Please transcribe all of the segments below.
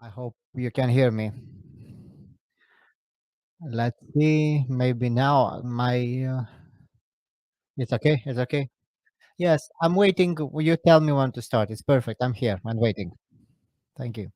I hope you can hear me. Let's see. Maybe now it's okay. It's okay. Yes, I'm waiting. Will you tell me when to start? It's perfect. I'm here. I'm waiting. Thank you.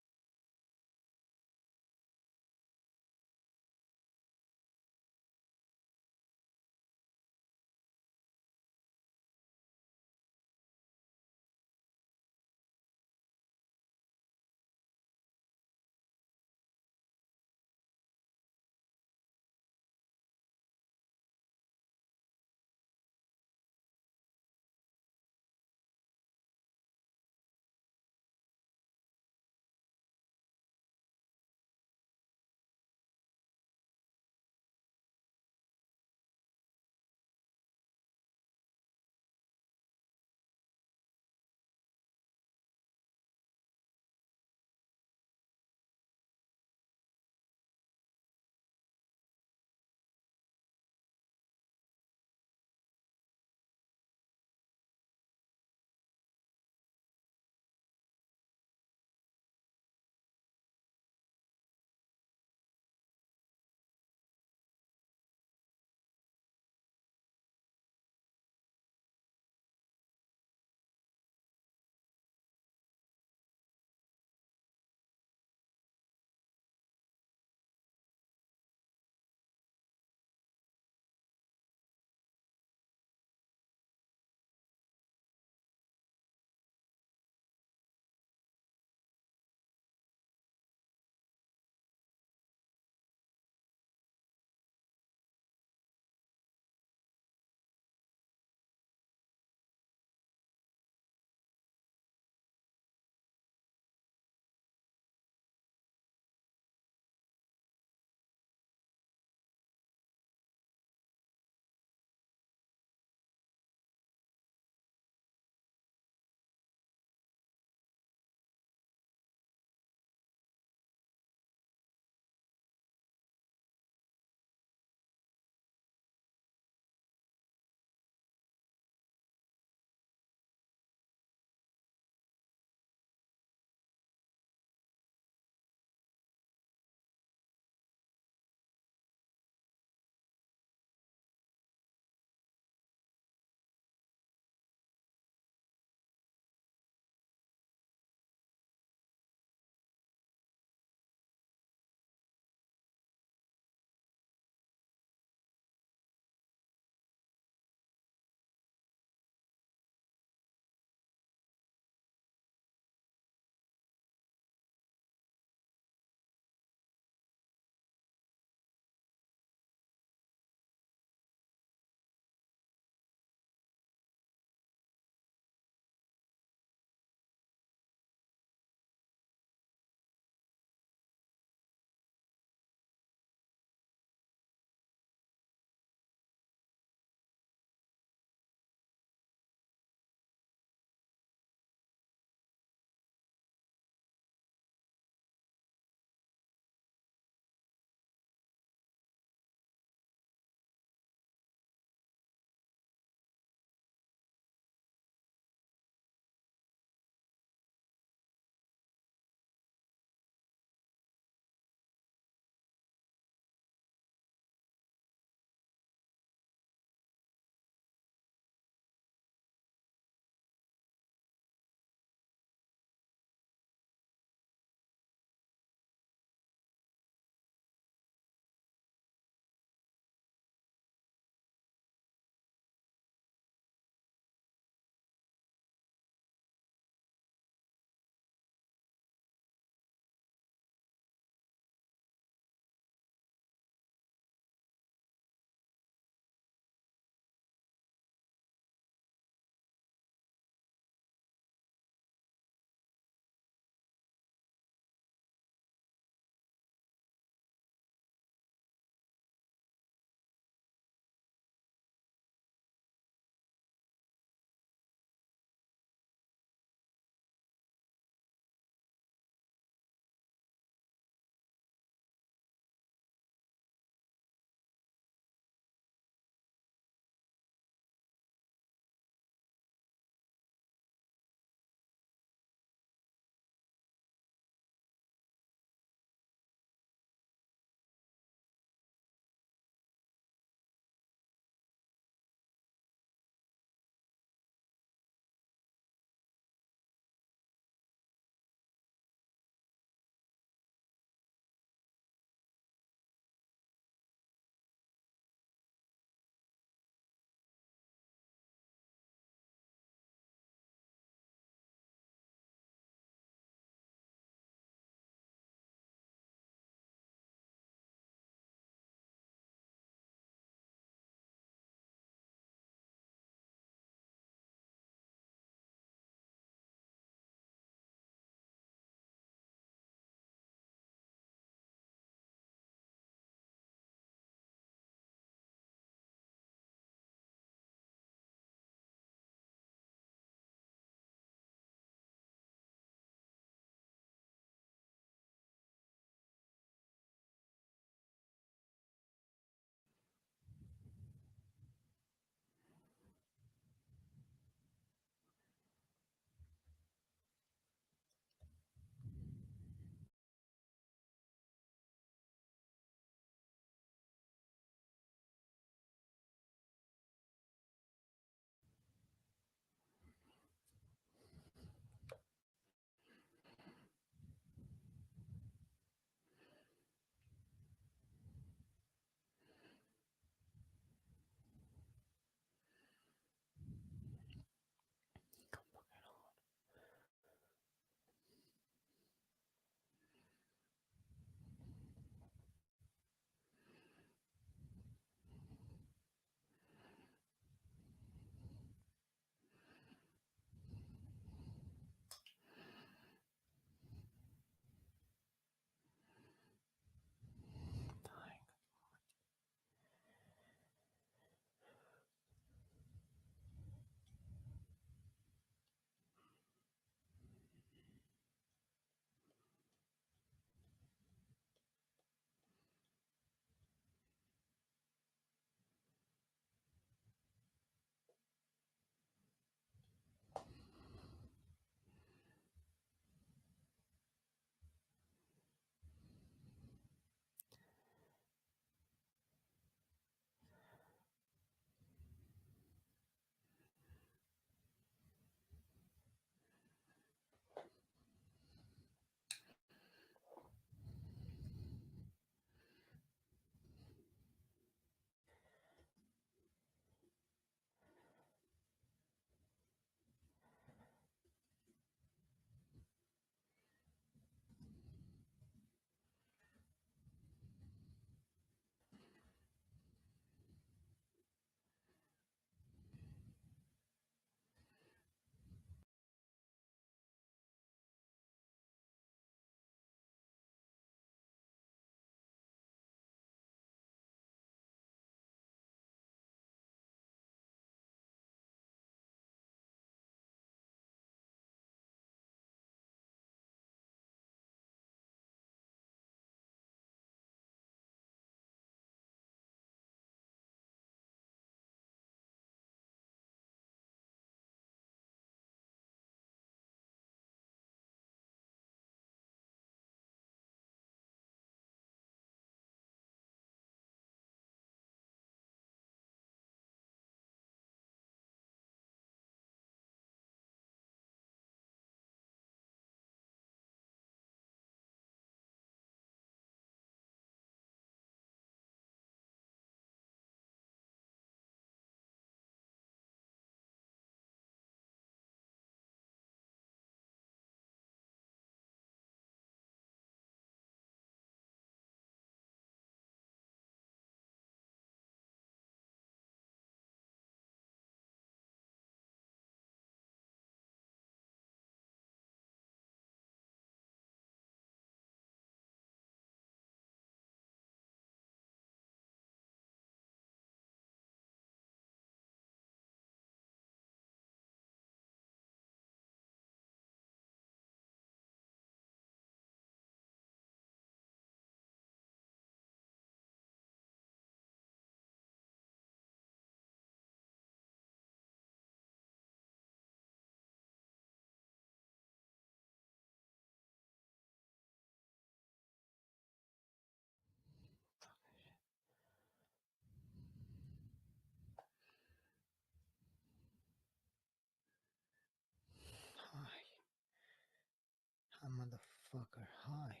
Hi.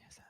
Yes.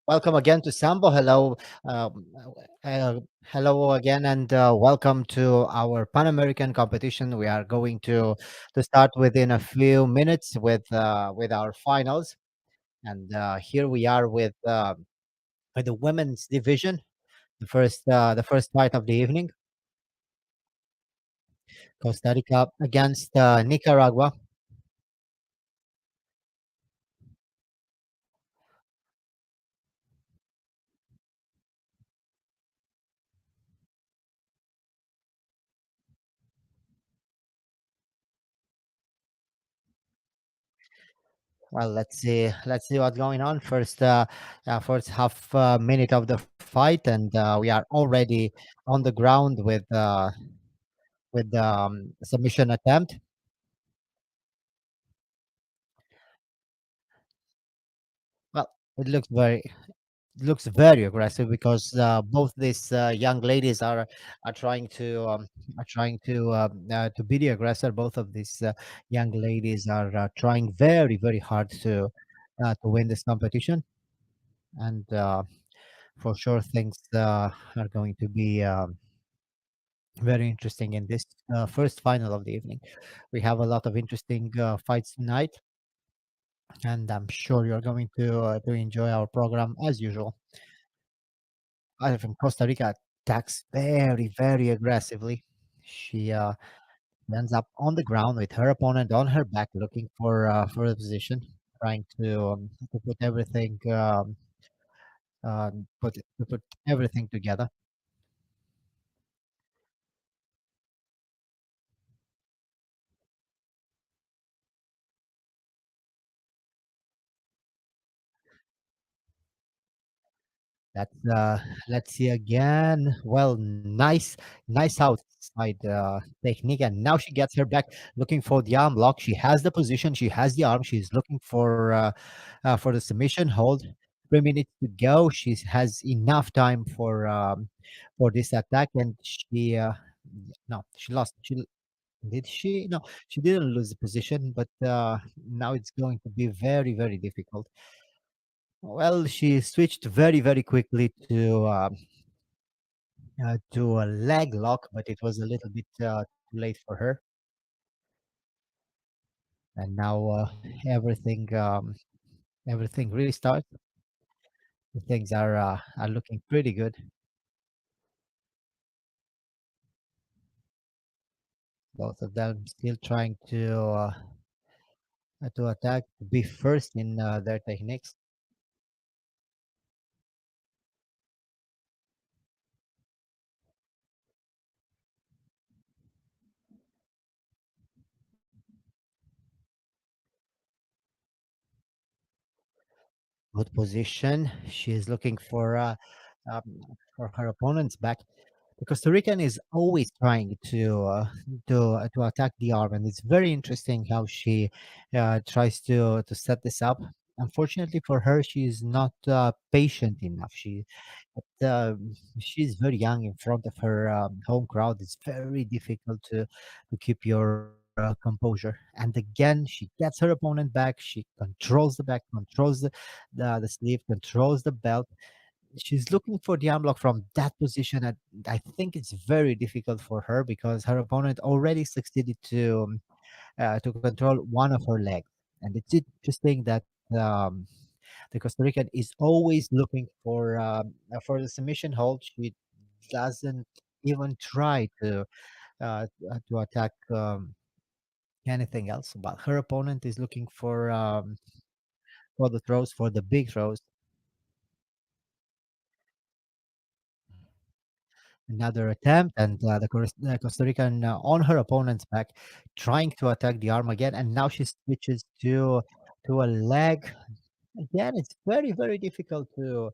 Welcome again to Sambo. Um, hello again, and welcome to our Pan American competition. We are going to start within a few minutes with our finals, and here we are with the women's division, the first fight of the evening, Costa Rica against Nicaragua. Well, let's see what's going on. First half minute of the fight, and we are already on the ground with the submission attempt. Well, it looks very aggressive because both these young ladies are trying to be the aggressor. Both of these young ladies are trying very hard to win this competition, and for sure things are going to be very interesting in this first final of the evening. We have a lot of interesting fights tonight, and I'm sure you're going to enjoy our program as usual. From Costa Rica attacks very aggressively. She ends up on the ground with her opponent on her back, looking for a position, trying to put everything to put everything together. Let's see again. Well, nice outside technique, and now she gets her back, looking for the arm lock. She has the position, she has the arm. She's looking for the submission hold. 3 minutes to go. She has enough time for this attack, and she no, she lost. Did she? No, she didn't lose the position, but now it's going to be very difficult. Well, she switched very quickly to a leg lock, but it was a little bit too late for her. And now everything everything restarts. Things are looking pretty good. Both of them still trying to attack, to be first in their techniques. good position. She is looking um, for her opponent's back. The Costa Rican is always trying to attack the arm, and it's very interesting how she tries to set this up. Unfortunately for her, she is not patient enough. She's very young in front of her home crowd. It's very difficult to keep your composure. And again, she gets her opponent back. She controls the back, controls the sleeve, controls the belt. She's looking for the unblock from that position. And I think it's very difficult for her because her opponent already succeeded to control one of her legs. And it's interesting that the Costa Rican is always looking for the submission hold. She doesn't even try to attack anything else. But her opponent is looking for the throws, for the big throws. Another attempt, and the Costa Rican on her opponent's back, trying to attack the arm again, and now she switches to a leg. Again, it's very, very difficult uh,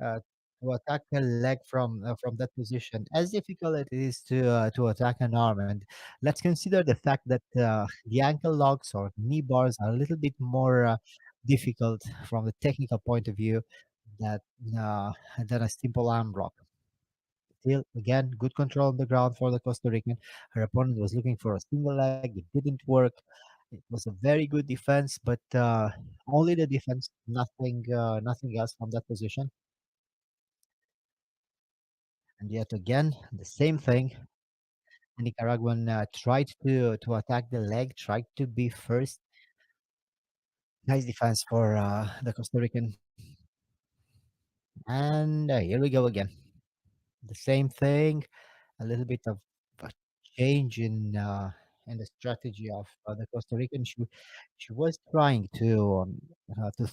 to attack a leg from that position. As difficult it is to attack an arm, and let's consider the fact that the ankle locks or knee bars are a little bit more difficult from the technical point of view that uh, than a simple arm block. Still, again, good control on the ground for the Costa Rican. Her opponent was looking for a single leg. It didn't work. It was a very good defense, but only the defense, nothing else from that position. And yet again, the same thing. The Nicaraguan tried to attack the leg, tried to be first. Nice defense for the Costa Rican. And here we go again. The same thing, a little bit of a change in the strategy of the Costa Rican. She was trying to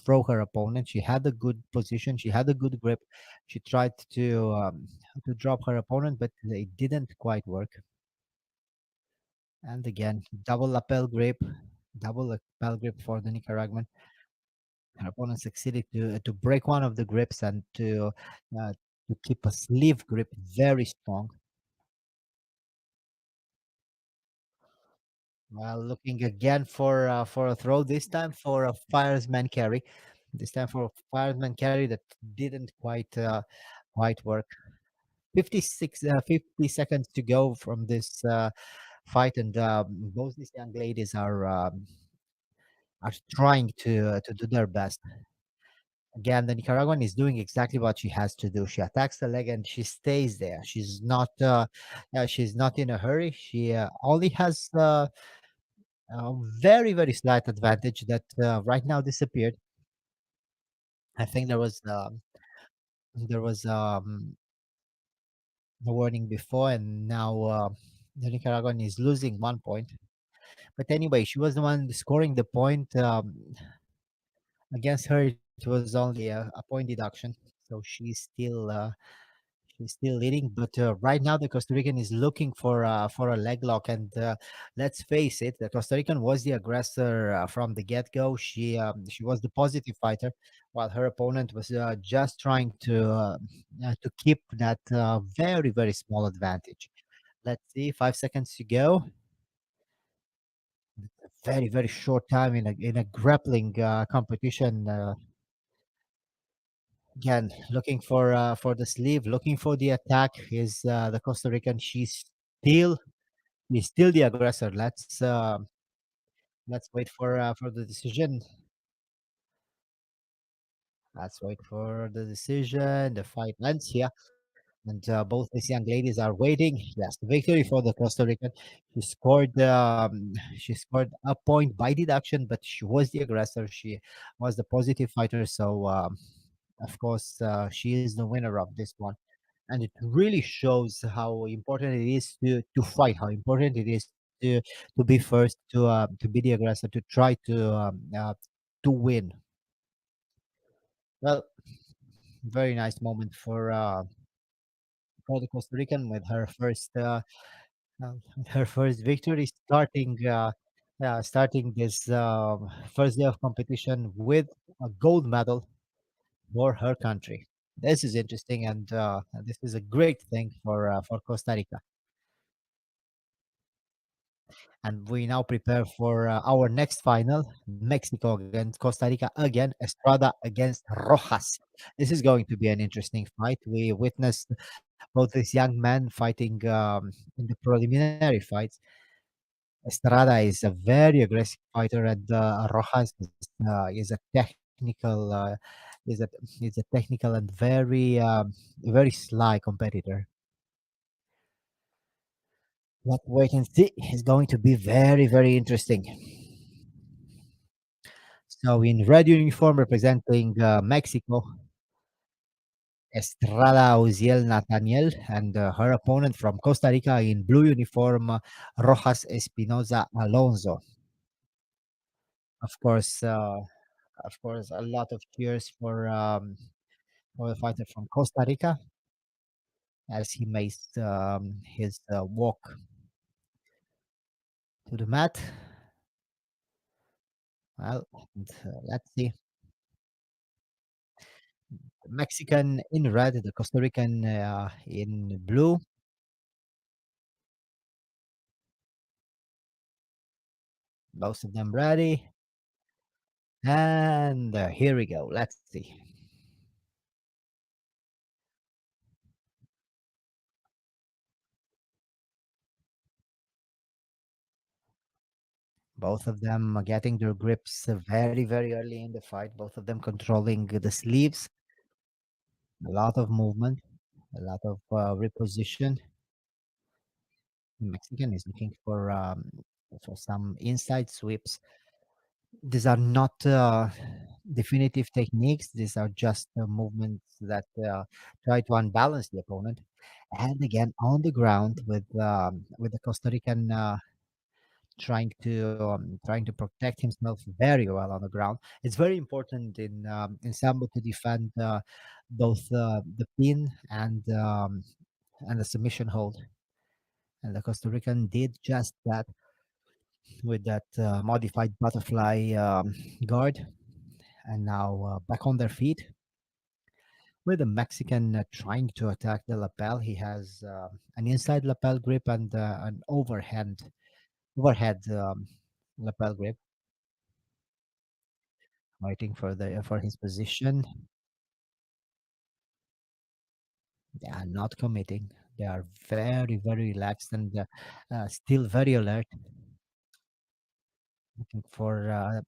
throw her opponent. She had a good position. She had a good grip. She tried to drop her opponent, but it didn't quite work. And again, double lapel grip for the Nicaraguan. Her opponent succeeded to break one of the grips and to keep a sleeve grip very strong. Well, looking again for a throw, this time for a fireman carry. This time for a fireman carry that didn't quite work. 50 seconds to go from this fight, and both these young ladies are trying to do their best. Again, the Nicaraguan is doing exactly what she has to do. She attacks the leg and she stays there. She's not in a hurry. She only has a very, very slight advantage that right now disappeared. I think there was a warning before, and now the Nicaraguan is losing 1 point. But anyway, she was the one scoring the point. Against her, it was only a point deduction, so she's still leading. But right now, the Costa Rican is looking for a leg lock, and let's face it, the Costa Rican was the aggressor from the get go. She was the positive fighter, while her opponent was just trying to keep that very very small advantage. Let's see, 5 seconds to go. Very very short time in a grappling competition. Again, looking for the sleeve, looking for the attack is the Costa Rican. Still She's still the aggressor. Let's wait for the decision. Let's wait for the decision. The fight ends here, and both these young ladies are waiting. Yes, the victory for the Costa Rican. She scored a point by deduction, but she was the aggressor. She was the positive fighter. So of course, she is the winner of this one. And it really shows how important it is to fight, how important it is to be first, to be the aggressor, to try to win. Well, very nice moment for the Costa Rican with her first victory, starting this first day of competition with a gold medal. for her country. This is interesting, and this is a great thing for Costa Rica. And we now prepare for our next final: Mexico against Costa Rica again, Estrada against Rojas. This is going to be an interesting fight. We witnessed both these young men fighting in the preliminary fights. Estrada is a very aggressive fighter, and Rojas is a technical is a is a technical and very sly competitor. Let's wait and see. It's going to be very interesting. So in red uniform representing Mexico, Estrada Uziel Nathaniel, and her opponent from Costa Rica in blue uniform, Rojas Espinoza Alonso. Of course, a lot of cheers for the fighter from Costa Rica as he makes his walk to the mat. Well, and, let's see. Mexican in red, the Costa Rican in blue. Both of them ready. And here we go. Let's see. Both of them getting their grips very early in the fight. Both of them controlling the sleeves. A lot of movement, a lot of reposition. Mexican is looking for some inside sweeps. These are not definitive techniques. These are just movements that try to unbalance the opponent. And again, on the ground with the Costa Rican trying to protect himself very well on the ground. It's very important in Sambo to defend both the pin and the submission hold. And the Costa Rican did just that with that modified butterfly guard, and now back on their feet. With the Mexican trying to attack the lapel, he has an inside lapel grip and an overhead lapel grip, waiting for his position. They are not committing. They are very relaxed and still very alert, looking for uh,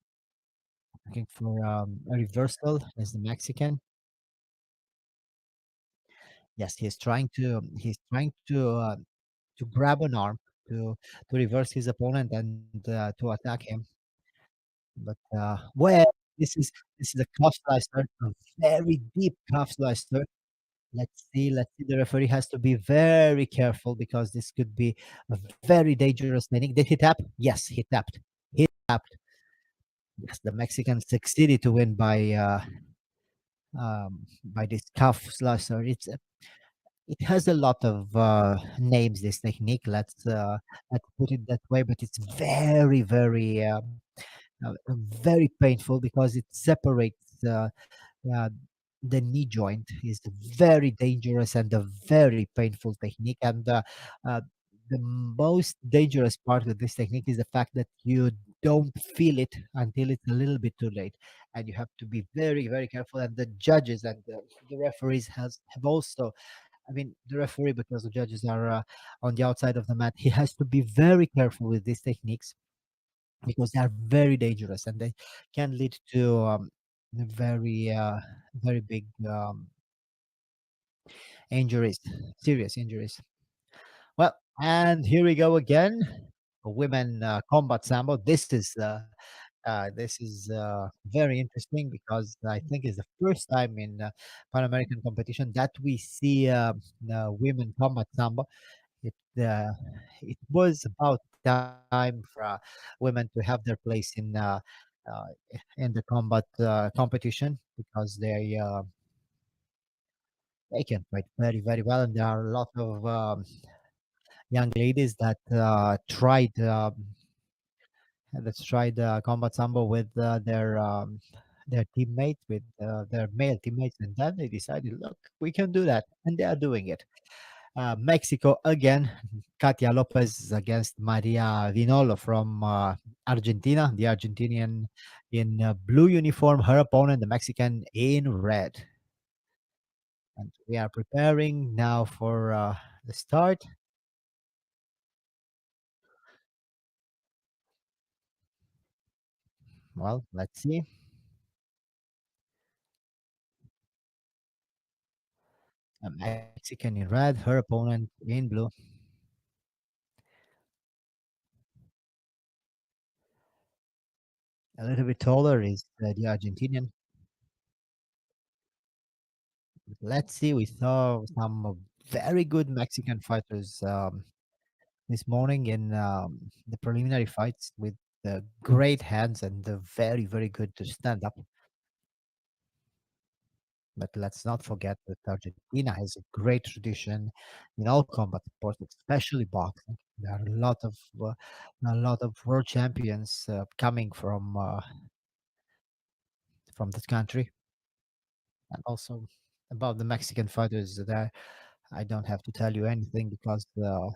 looking for a reversal. Is the Mexican? Yes, he's trying to grab an arm to reverse his opponent and to attack him. But well, this is a calf slicer, a very deep calf slicer. Let's see. The referee has to be very careful because this could be a very dangerous landing. Did he tap? Yes, he tapped. He tapped. Yes, the Mexican succeeded to win by this calf slicer. It has a lot of names. This technique. Let's put it that way. But it's very painful because it separates. Uh, the knee joint is very dangerous and a very painful technique. And uh, the most dangerous part of this technique is the fact that you don't feel it until it's a little bit too late, and you have to be very careful. And the judges and the referees have also. I mean, the referee, because the judges are on the outside of the mat, he has to be very careful with these techniques because they are very dangerous and they can lead to very big injuries, serious injuries. Well, and here we go again. Women combat sambo. This is very interesting because I think it's the first time in Pan American competition that we see women combat sambo. It uh, it was about time for women to have their place uh, in the combat competition because they can fight very well, and there are a lot of young ladies that tried combat sambo with their their teammates, with their male teammates, and then they decided, look, we can do that, and they are doing it. Mexico again, Katia Lopez against Maria Vinolo from Argentina, the Argentinian in blue uniform, her opponent, the Mexican, in red. And we are preparing now for the start. Well, let's see. A Mexican in red, her opponent in blue. A little bit taller is the Argentinian. Let's see. We saw some very good Mexican fighters this morning in the preliminary fights with great hands and very, very good to stand up. But let's not forget that Argentina has a great tradition in all combat sports, especially boxing. There are a lot of world champions coming from this country, and also about the Mexican fighters. There, I don't have to tell you anything because I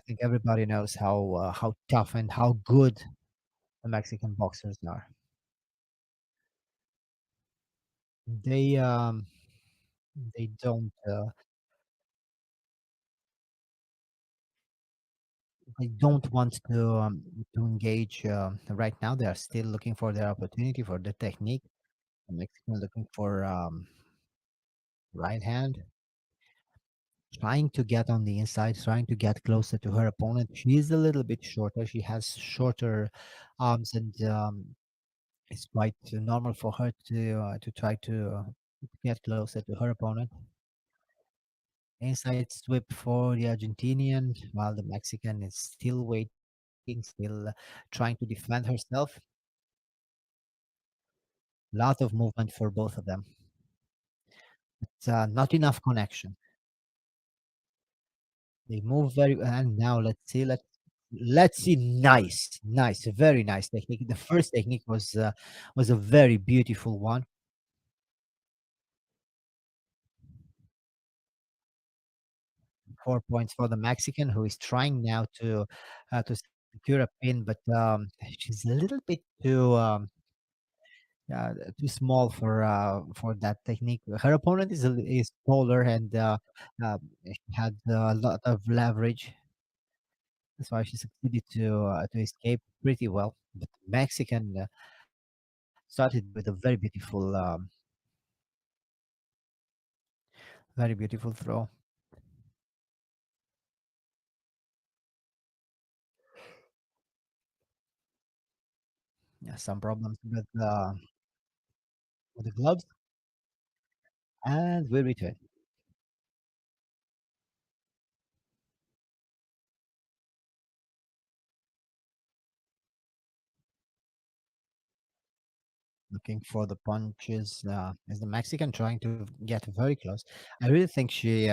think everybody knows how tough and how good the Mexican boxers are. They um, they don't want to engage right now. They are still looking for their opportunity for the technique. The Mexican looking for right hand, trying to get on the inside, trying to get closer to her opponent. She is a little bit shorter. She has shorter arms, and it's quite normal for her to try to get closer to her opponent. Inside sweep for the Argentinian, while the Mexican is still waiting, still trying to defend herself. Lot of movement for both of them. But not enough connection. They move very, and now let's see. Nice, nice, very nice technique. The first technique was a very beautiful one. 4 points for the Mexican, who is trying now to secure a pin, but she's a little bit too small for that technique. Her opponent is taller and she had a lot of leverage. That's why she succeeded to escape pretty well. But Mexican started with a very beautiful throw. Yeah, some problems with the gloves, and we return. Looking for the punches. Is the Mexican trying to get very close? I really think she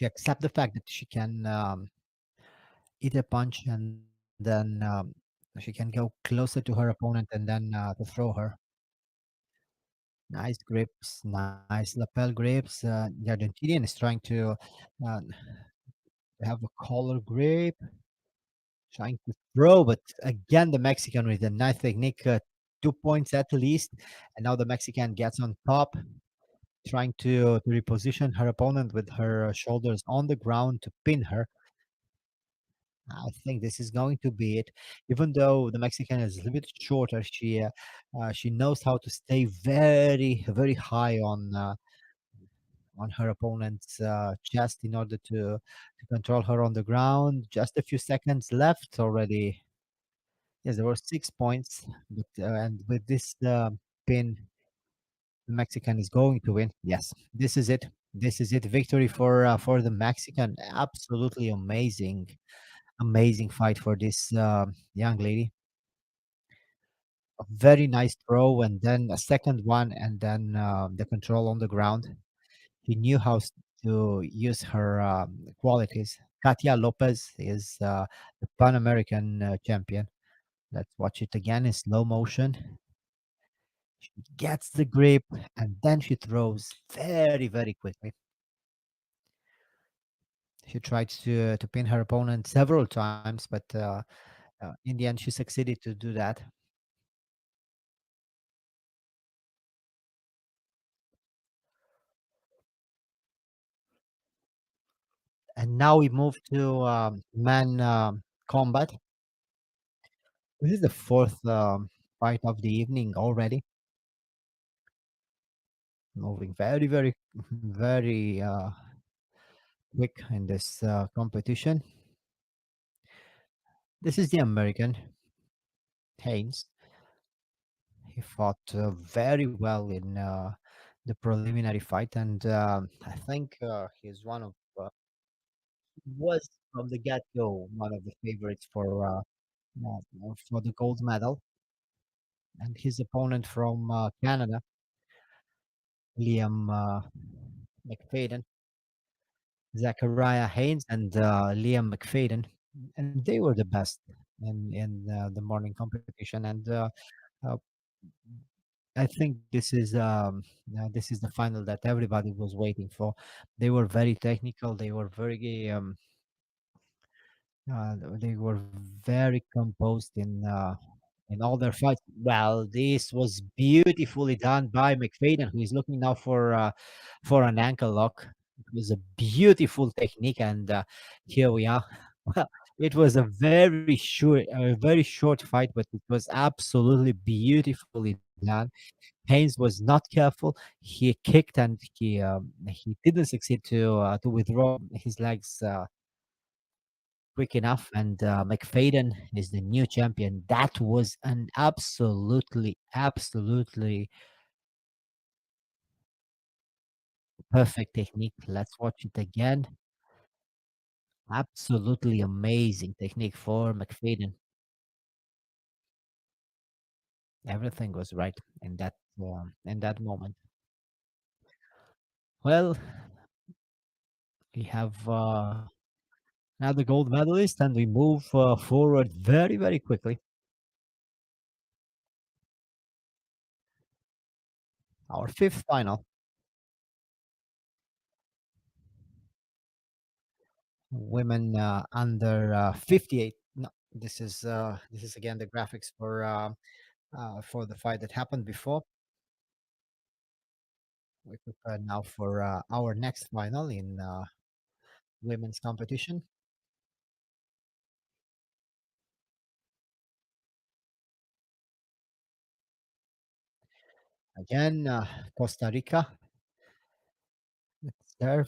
accept the fact that she can eat a punch and then she can go closer to her opponent and then to throw her. Nice grips, nice lapel grips. The Argentinian is trying uh, to have a collar grip, trying to throw, but again, the Mexican with a nice technique, 2 points at least. And now the Mexican gets on top, trying to reposition her opponent with her shoulders on the ground to pin her. I think this is going to be it. Even though the Mexican is a little bit shorter, she knows how to stay very very high on her opponent's chest in order to control her on the ground. Just a few seconds left already. Yes, there were 6 points, but and with this pin, the Mexican is going to win. Yes, this is it. This is it. Victory for the Mexican. Absolutely amazing, amazing fight for this young lady. A very nice throw, and then a second one, and then the control on the ground. He knew to use her qualities. Katia Lopez is the Pan American champion. Let's watch it again in slow motion. She gets the grip and then she throws very, very quickly. She tried to pin her opponent several times, but in the end, she succeeded to do that. And now we move to man combat. This is the fourth fight of the evening already. Moving very, very, very quick in this competition. This is the American Haynes. He fought very well in the preliminary fight, and I think he's one of was from the get-go one of the favorites for the gold medal. And his opponent from Canada, Liam McFadden, Zachariah Haynes, and Liam McFadden, and they were the best in the morning competition. And uh, I think this is the final that everybody was waiting for. They were very technical. They were very composed in all their fights. Well, this was beautifully done by McFadden, who is looking now for an ankle lock. It was a beautiful technique, and here we are. Well, it was a very short fight, but it was absolutely beautifully done. Haynes was not careful. He kicked and he didn't succeed to withdraw his legs quick enough. And McFadden is the new champion. That was an absolutely, absolutely perfect technique. Let's watch it again. Absolutely amazing technique for McFadden. Everything was right in that moment. Well, we have now the gold medalist, and we move forward very, very quickly. Our fifth final, women under 58. No, this is again the graphics for the fight that happened before. We prepare now for our next final in women's competition. Again, Costa Rica. It's their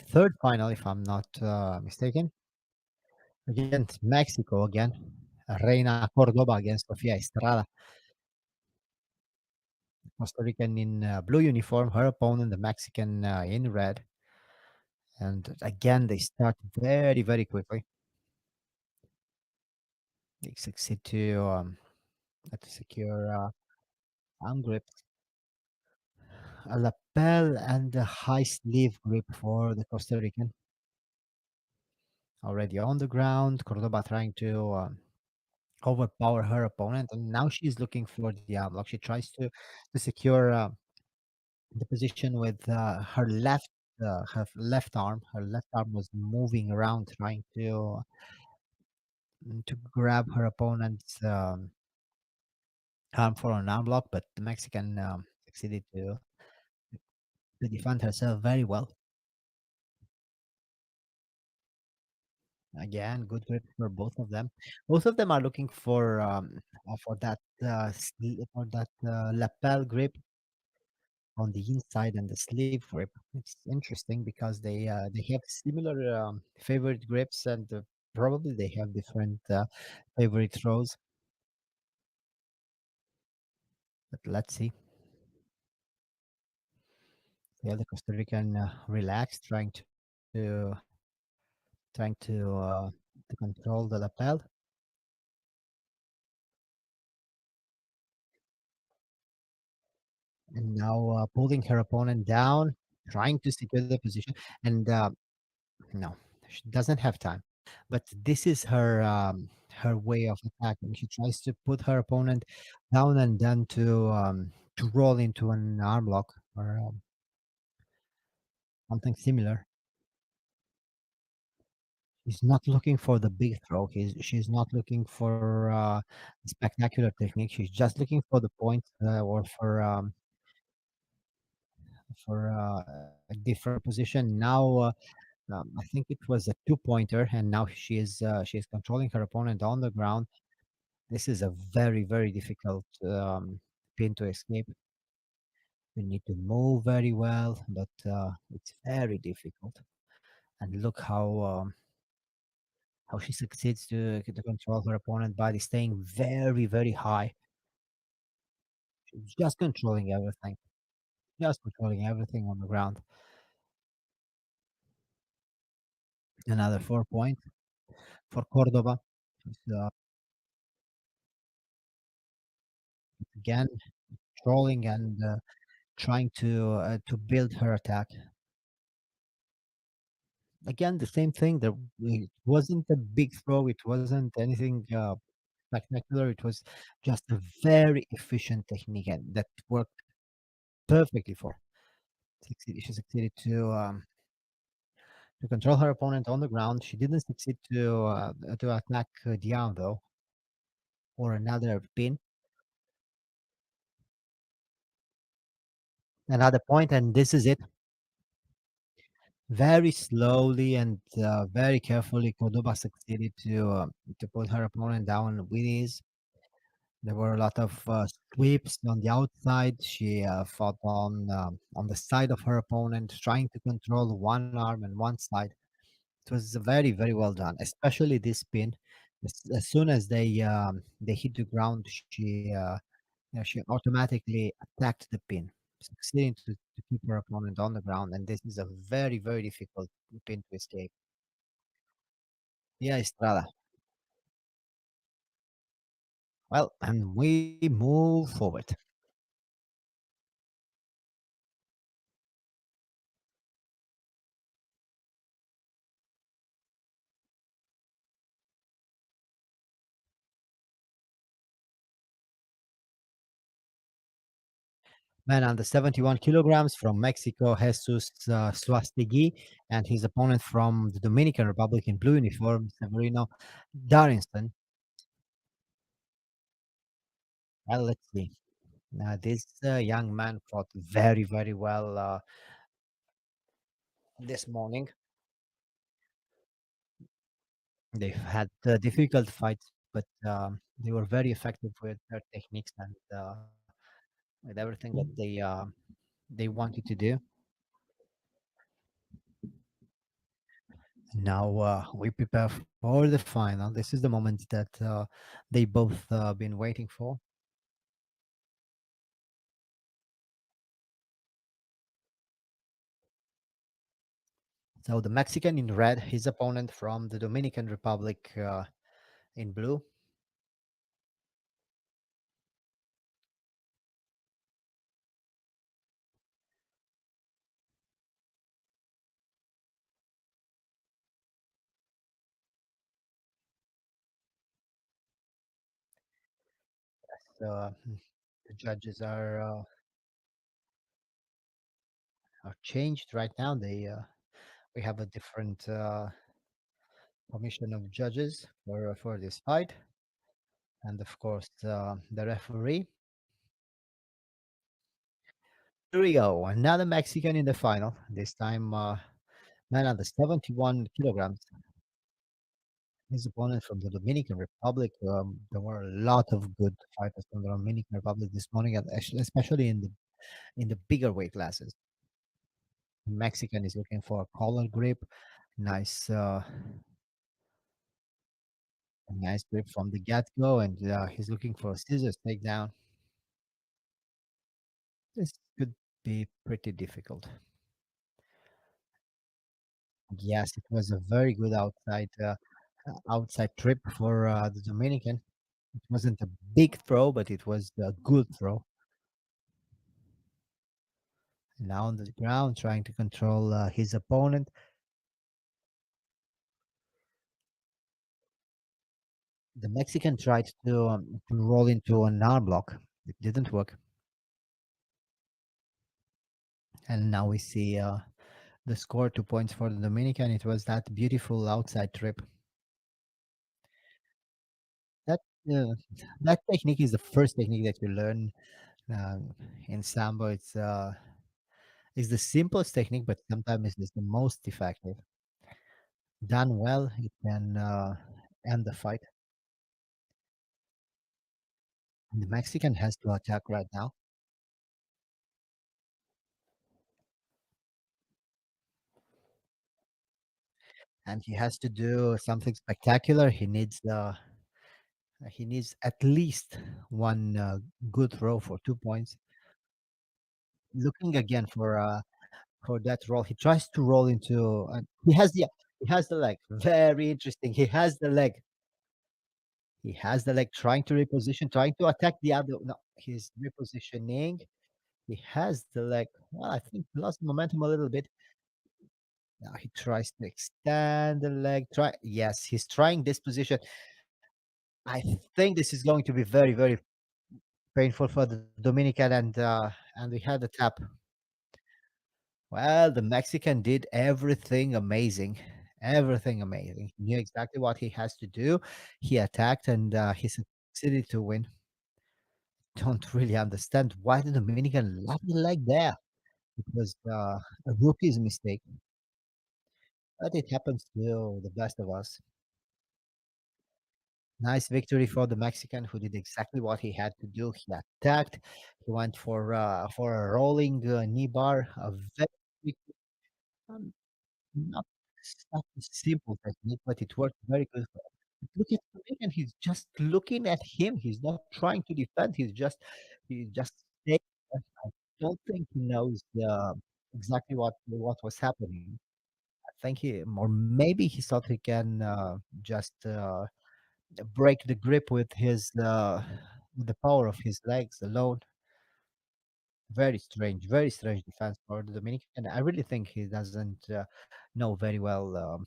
third final, if I'm not mistaken. Against Mexico again. Reina Cordoba against Sofia Estrada. Costa Rican in blue uniform, her opponent, the Mexican in red. And again, they start very, very quickly. They succeed to secure arm grip, a lapel, and a high sleeve grip for the Costa Rican. Already on the ground, Cordoba trying to overpower her opponent, and now she's looking for the arm lock. She tries to secure the position with her left arm. Her left arm was moving around, trying to grab her opponent's arm for an arm lock, but the Mexican succeeded to defend herself very well. Again, good grip for both of them. Both of them are looking for that lapel grip on the inside and the sleeve grip. It's interesting because they have similar favorite grips, and probably they have different favorite throws. But let's see. Yeah, the Costa Rican relaxed, to trying to control the lapel, and now pulling her opponent down, trying to secure the position. And no, she doesn't have time. But this is her way of attacking. She tries to put her opponent down and then to roll into an arm lock or something similar. She's not looking for the big throw. She's not looking for spectacular technique. She's just looking for the point or for a different position. Now, I think it was a two-pointer, and now she is controlling her opponent on the ground. This is a very, very difficult pin to escape. You need to move very well, but it's very difficult. And look how she succeeds to control her opponent body, staying very, very high. She's just controlling everything on the ground. Another 4 point for Cordoba. She's, again trolling and trying to build her attack. Again, the same thing. It wasn't a big throw. It wasn't anything spectacular. It was just a very efficient technique and that worked perfectly for her. She succeeded to control her opponent on the ground. She didn't succeed to attack Diane though, or another pin, another point, and this is it. Very slowly and very carefully, Cordoba succeeded to put her opponent down with ease. There were a lot of sweeps on the outside. She fought on the side of her opponent, trying to control one arm and one side. It was very, very well done, especially this pin. As soon as they hit the ground, she automatically attacked the pin, succeeding to keep her opponent on the ground. And this is a very, very difficult pin to escape. Yeah, Estrada. Well, and we move forward. Man under 71 kilograms from Mexico, Jesus Suastegui, and his opponent from the Dominican Republic in blue uniform, Severino Darrington. Well, let's see. This young man fought very, very well this morning. They've had difficult fights, but they were very effective with their techniques and with everything that they wanted to do. Now we prepare for the final. This is the moment that they both been waiting for. So the Mexican in red, his opponent from the Dominican Republic in blue. So the judges are changed right now. They we have a different commission of judges for this fight, and of course the referee. Here we go, another Mexican in the final. This time, man under 71 kilograms. His opponent from the Dominican Republic. There were a lot of good fighters from the Dominican Republic this morning, and especially in the bigger weight classes. Mexican is looking for a collar grip, nice, nice grip from the get go, and he's looking for a scissors takedown. This could be pretty difficult. Yes, it was a very good outside trip for the Dominican. It wasn't a big throw, but it was a good throw. Now on the ground, trying to control his opponent. The Mexican tried to roll into an arm block. It didn't work. And now we see the score 2 points for the Dominican. It was that beautiful outside trip. That uh, that technique is the first technique that you learn uh, in sambo. It's the simplest technique, but sometimes it's the most effective. Done well, it can end the fight. And the Mexican has to attack right now, and he has to do something spectacular. He needs at least one good throw for 2 points. Looking again for that roll, he tries to roll into. He has the leg. Very interesting. He has the leg. He has the leg trying to reposition, trying to attack the other. No, he's repositioning. He has the leg. Well, I think he lost momentum a little bit. Now he tries to extend the leg. Try. Yes, he's trying this position. I think this is going to be very, very painful for the Dominican, and we had a tap. Well, the Mexican did everything amazing, everything amazing. He knew exactly what he has to do. He attacked, and he succeeded to win. Don't really understand why the Dominican left the leg there. It was a rookie's mistake, but it happens to the best of us. Nice victory for the Mexican, who did exactly what he had to do. He attacked. He went for a rolling knee bar, a very um, not such a simple technique, but it worked very good. Look at the Dominican. He's just looking at him. He's not trying to defend. He's just staying there. I don't think he knows exactly what was happening. I think or maybe he thought he can just break the grip with the power of his legs alone. Very strange defense for the Dominican. I really think he doesn't know very well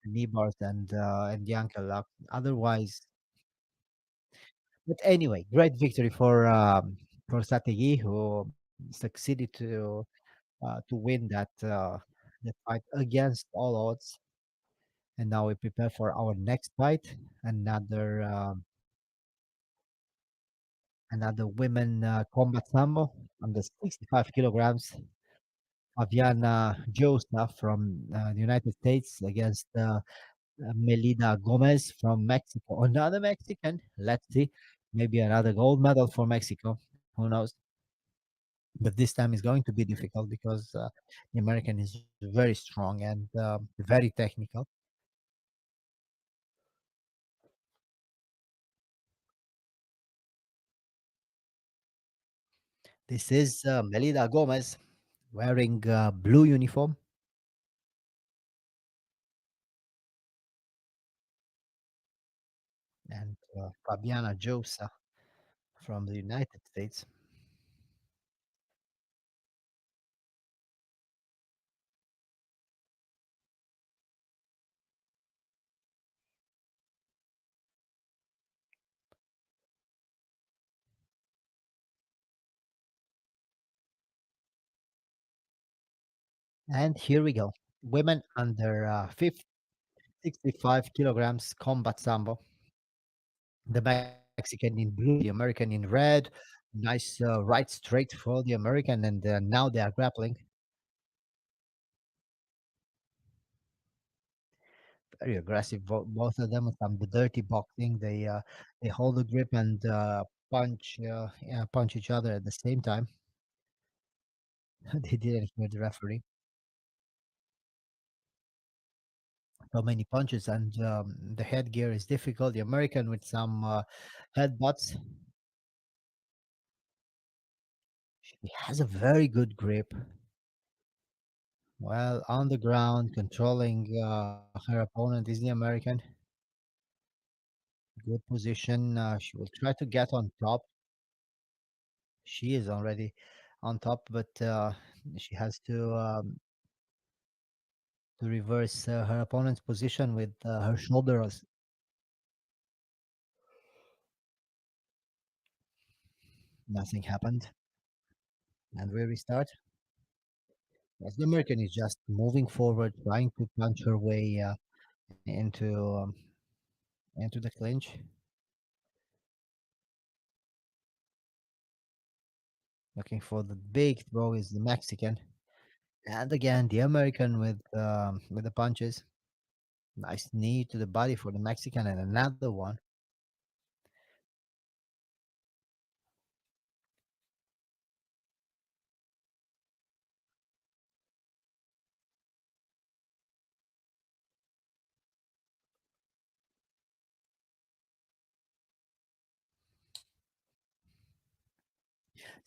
knee bars and the ankle lock. Otherwise, but anyway, great victory for Sategi, who succeeded to win that fight against all odds. And now we prepare for our next fight, another another women combat sambo on the 65 kilograms. Fabiana Josa from the United States against Melida Gomez from Mexico. Another Mexican. Let's see. Maybe another gold medal for Mexico. Who knows? But this time is going to be difficult because the American is very strong and very technical. This is Melida Gomez wearing blue uniform and Fabiana Josa from the United States. And here we go. Women under 65 kilograms combat sambo. The Mexican in blue, the American in red. Nice right straight for the American, and now they are grappling. Very aggressive, both of them. Some the dirty boxing. They hold the grip and punch each other at the same time. They didn't hear the referee. So many punches, and the headgear is difficult. The American with some headbutts. He has a very good grip. Well, on the ground, controlling her opponent is the American. Good position. She will try to get on top. She is already on top, but she has to reverse her opponent's position with her shoulders. Nothing happened, and we restart. As the American is just moving forward, trying to punch her way into um, into the clinch, looking for the big throw is the Mexican, and again the American with the punches. Nice knee to the body for the Mexican, and another one.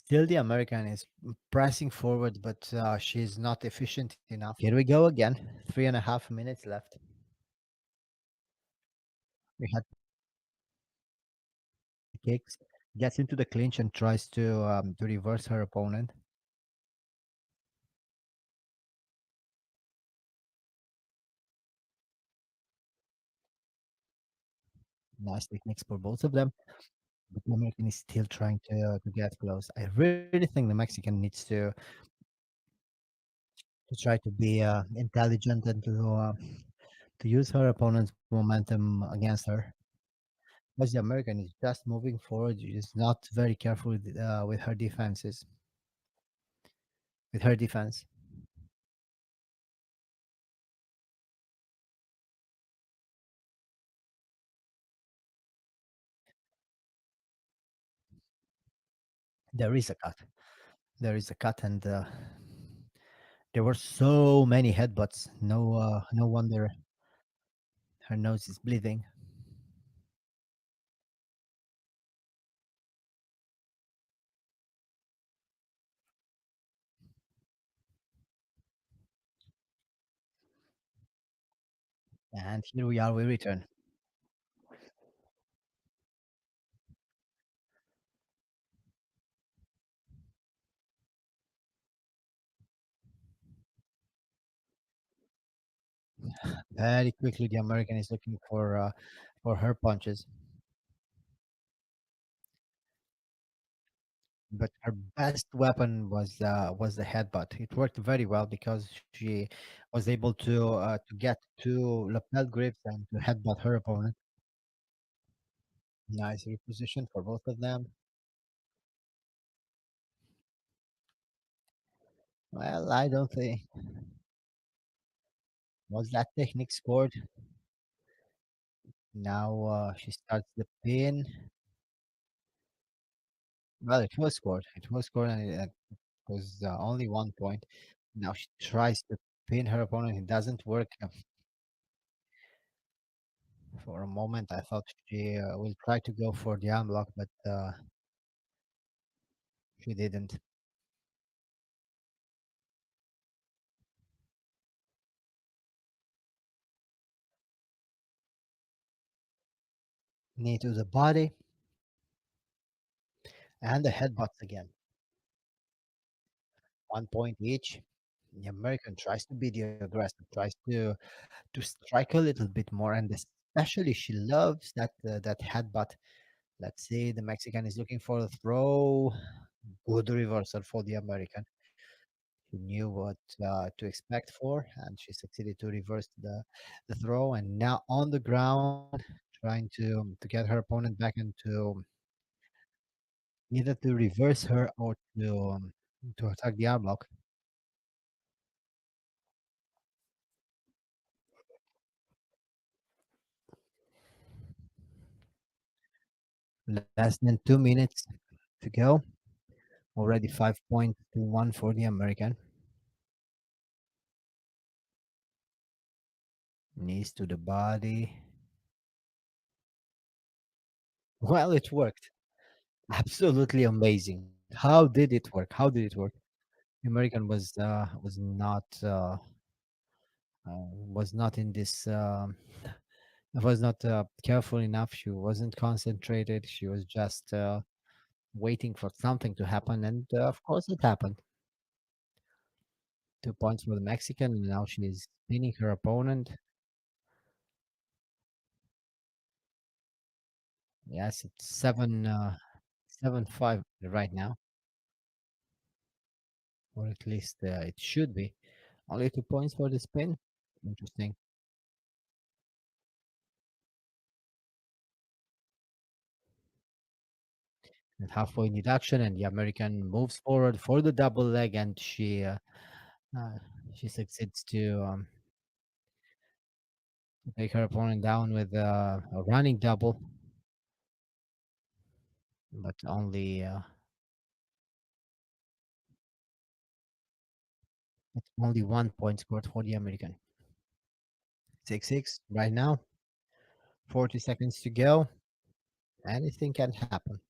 Still, the American is pressing forward, but she's not efficient enough. Here we go again. 3.5 minutes left. We had kicks, gets into the clinch and tries to reverse her opponent. Nice techniques for both of them. But the American is still trying to get close. I really think the Mexican needs to try to be intelligent and to use her opponent's momentum against her. Because the American is just moving forward, is not very careful with her defenses, with her defense. There is a cut. There is a cut, and there were so many headbutts. No wonder her nose is bleeding. And here we are. We return. Very quickly, the American is looking for her punches, but her best weapon was the headbutt. It worked very well because she was able to get two lapel grips and to headbutt her opponent. Nice reposition for both of them. Well, I don't think was that technique scored. Now she starts the pin. Well, it was scored. It was scored, and it was only 1 point. Now she tries to pin her opponent. It doesn't work. For a moment, I thought she will try to go for the unblock, but she didn't. Knee to the body and the headbutts again. 1 point each. The American tries to be the aggressor, tries to strike a little bit more, and especially she loves that headbutt. Let's say the Mexican is looking for a throw. Good reversal for the American. She knew what to expect for, and she succeeded to reverse the throw. And now on the ground, trying to get her opponent back and to either to reverse her or to attack the arm lock. Less than 2 minutes to go. Already 5 points to one for the American. Knees to the body. Well, it worked. Absolutely amazing. How did it work? How did it work? The American was not in this was not careful enough. She wasn't concentrated. She was just waiting for something to happen, and of course, it happened. 2 points for the Mexican, and now she is pinning her opponent. Yes, it's 7-5 right now, or at least it should be. Only 2 points for the spin. Interesting. And halfway deduction, and the American moves forward for the double leg, and uh, she succeeds to take her opponent down with a running double, but only 1 point scored for the American. 6-6 right now. 40 seconds to go. Anything can happen.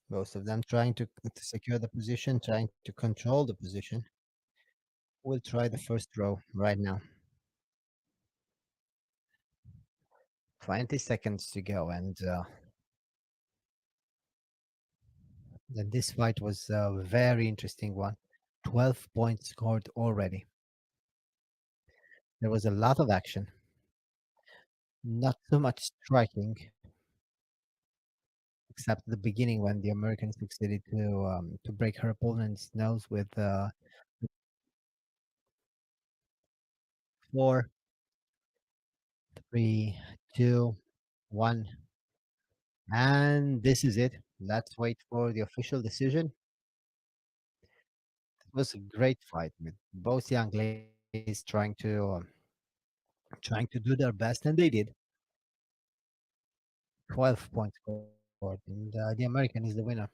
Both of them trying to secure the position, trying to control the position. We'll try the first row right now. 20 seconds to go, and this fight was a very interesting one. 12 points scored already. There was a lot of action, not so much striking, except at the beginning when the Americans succeeded to break her opponent's nose with 4, 3, 2, 1, and this is it. Let's wait for the official decision. It was a great fight with both young ladies trying to do their best, and they did. 12 points scored, and the American is the winner.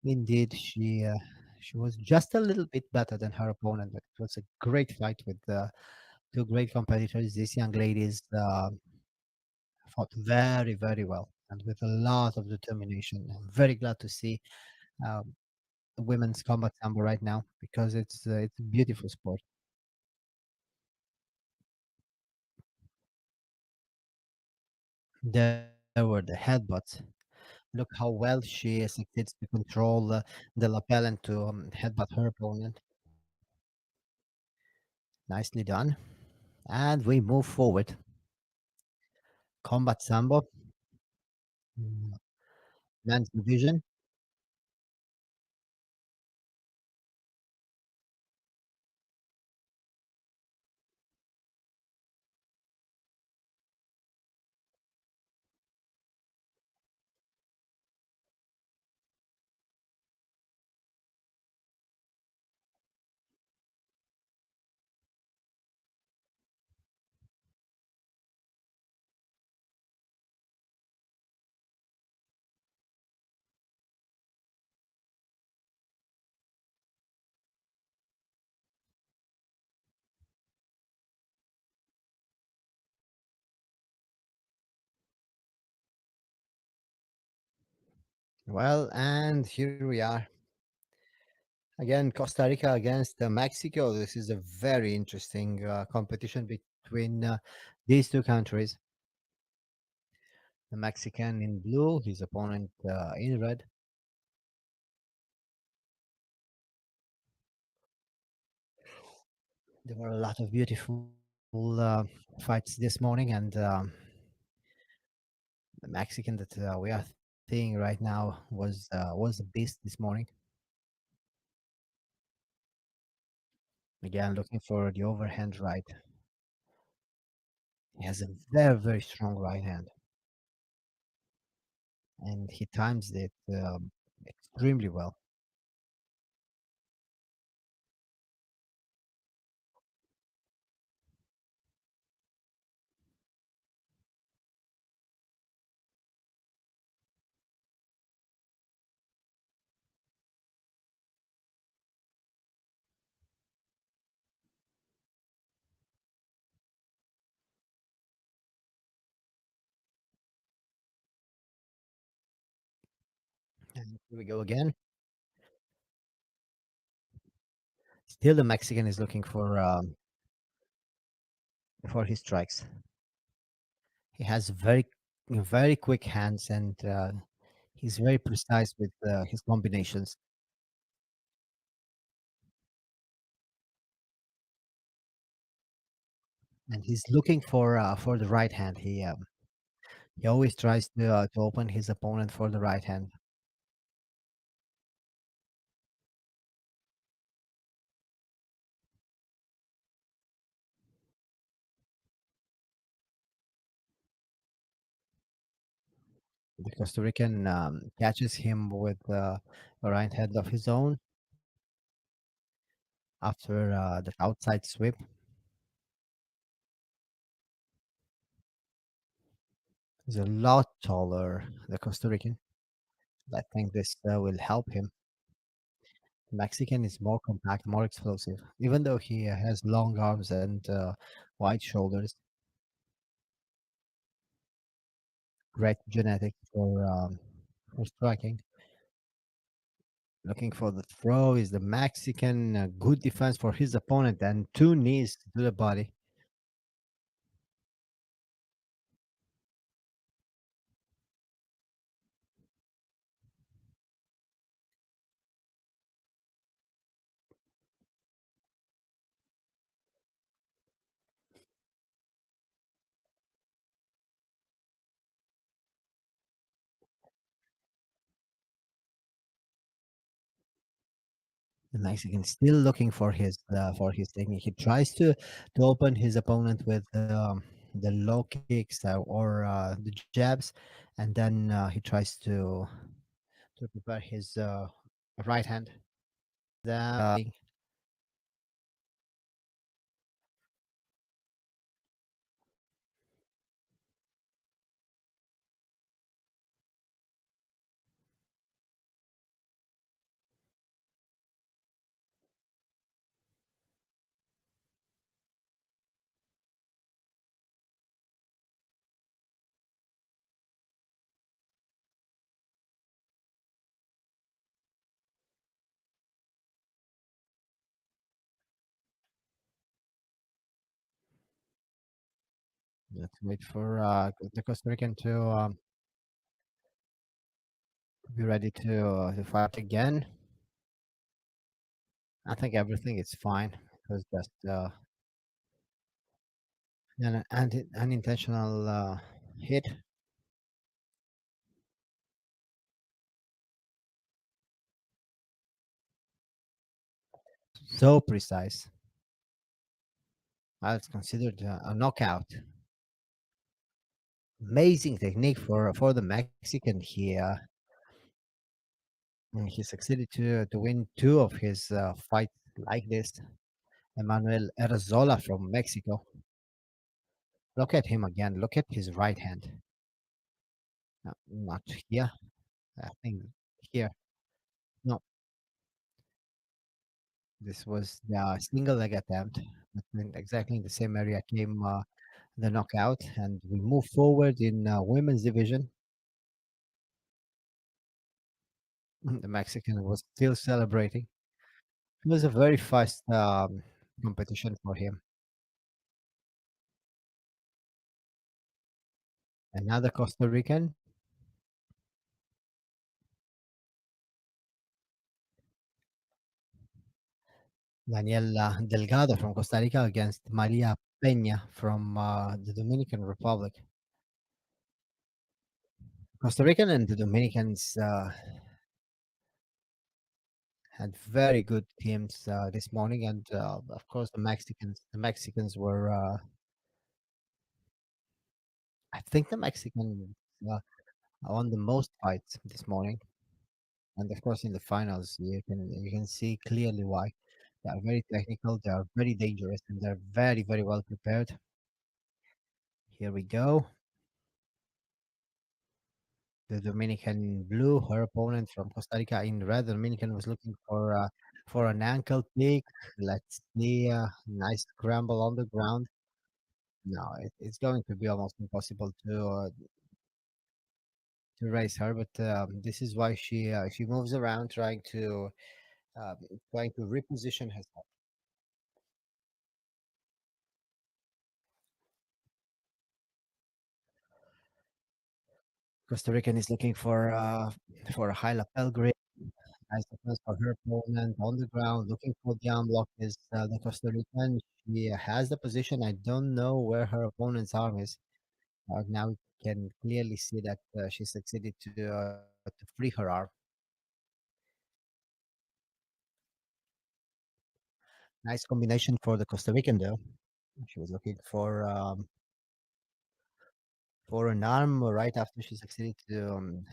Indeed, she was just a little bit better than her opponent, but it was a great fight with two great competitors. These young ladies fought very, very well and with a lot of determination. I'm very glad to see um, women's combat sambo right now because it's a beautiful sport. There were the headbutts. Look how well she succeeds to control the lapel and to headbutt her opponent. Nicely done. And we move forward. Combat sambo, mm, men's division. Well, and here we are again. Costa Rica against Mexico. This is a very interesting competition between these two countries. The Mexican in blue, his opponent in red. There were a lot of beautiful uh, fights this morning, and the Mexican that we are seeing right now was a beast this morning. Again, looking for the overhand right. He has a very, very strong right hand, and he times it extremely well. And here we go again. Still, the Mexican is looking for his strikes. He has very, very quick hands, and he's very precise with his combinations. and he's looking for the right hand. He always tries to open his opponent for the right hand. The Costa Rican catches him with a right hand of his own after the outside sweep. He's a lot taller, the Costa Rican. I think this will help him. The Mexican is more compact, more explosive, even though he has long arms and wide shoulders. Great genetics for striking. Looking for the throw is the Mexican. Good defense for his opponent and two knees to the body. The Mexican still looking for his technique. He tries to open his opponent with the low kicks or the jabs, and then he tries to prepare his right hand. Then let's wait for the Costa Rican to be ready to fight again. I think everything is fine. It was just an unintentional hit. So precise. It's considered a knockout. Amazing technique for the Mexican here. He succeeded to win two of his fights like this. Emmanuel Erzola from Mexico. Look at him again. Look at his right hand. Not here. I think here. No, this was the single leg attempt. But in exactly in the same area came the knockout, and we move forward in women's division. The Mexican was still celebrating. It was a very fast competition for him. Another Costa Rican, Daniela Delgado from Costa Rica against Maria Peña from the Dominican Republic. Costa Rican and the Dominicans had very good teams this morning, and of course the Mexicans. The Mexicans were, I think, the Mexicans uh, won the most fights this morning, and of course in the finals you can see clearly why. They are very technical, they are very dangerous, and they're very well prepared. Here we go. The Dominican blue, her opponent from Costa Rica in red. The Dominican was looking for an ankle pick. Let's see, nice scramble on the ground. No, it's going to be almost impossible to raise her, but this is why she moves around uh, trying to reposition herself. Costa Rican is looking for a high lapel grip. Nice defense for her opponent on the ground, looking for the unblock is the Costa Rican. She has the position. I don't know where her opponent's arm is. Now we can clearly see that she succeeded to free her arm. Nice combination for the Costa Rican though. She was looking for an arm right after she succeeded to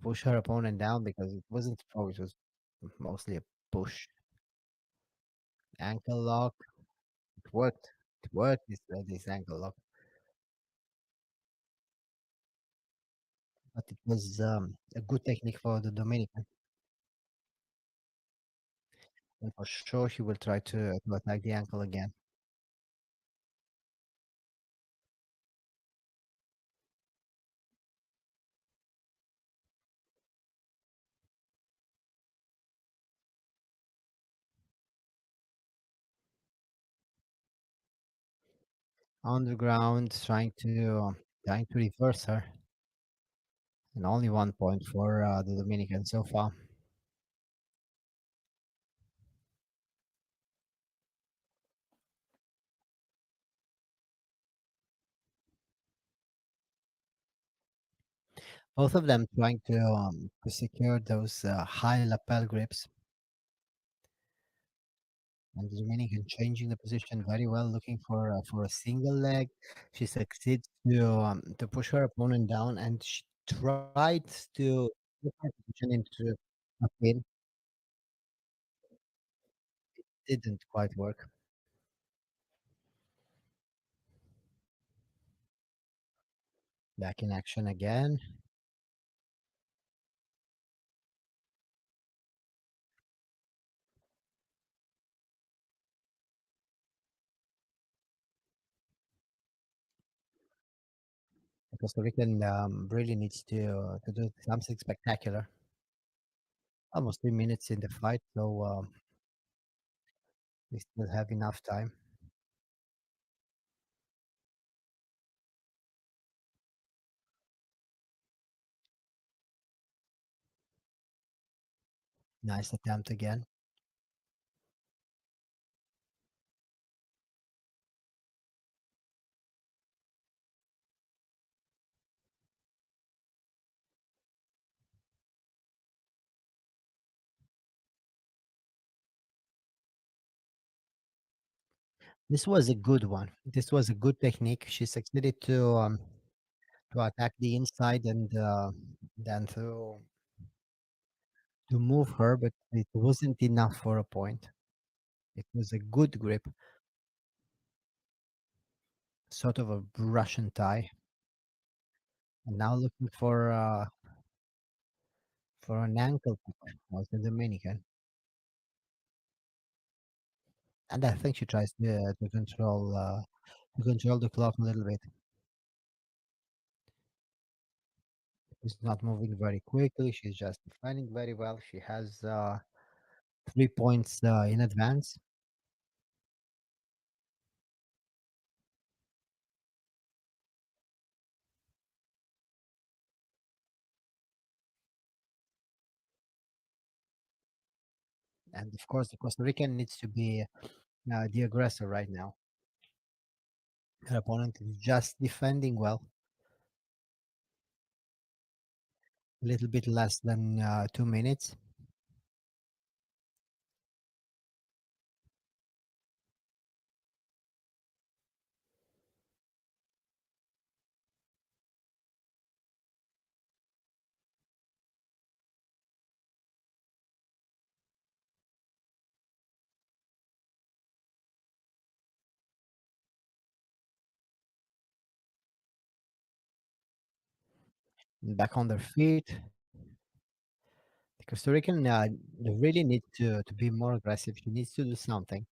push her opponent down because it wasn't a throw, it was mostly a push. Ankle lock. It worked. It worked, this ankle lock. But it was a good technique for the Dominican. And for sure, he will try to attack the ankle again. On the ground, trying to reverse her. And only 1 point for the Dominican so far. Both of them trying to secure those high lapel grips. And the Dominican changing the position very well, looking for a single leg. She succeeds to push her opponent down, and she tried to put her position into a pin. Didn't quite work. Back in action again. The Costa Rican really needs to do something spectacular. Almost 3 minutes in the fight, so we still have enough time. Nice attempt again. This was a good one. This was a good technique. She succeeded to attack the inside and then to move her, but it wasn't enough for a point. It was a good grip, sort of a Russian tie. And now looking for an ankle pick was the Dominican. And I think she tries to control the clock a little bit. She's not moving very quickly. She's just defending very well. She has 3 points in advance. And of course, the Costa Rican needs to be the aggressor right now. Her opponent is just defending well, a little bit less than 2 minutes. Back on their feet. The Costa Rican really needs to be more aggressive. She needs to do something.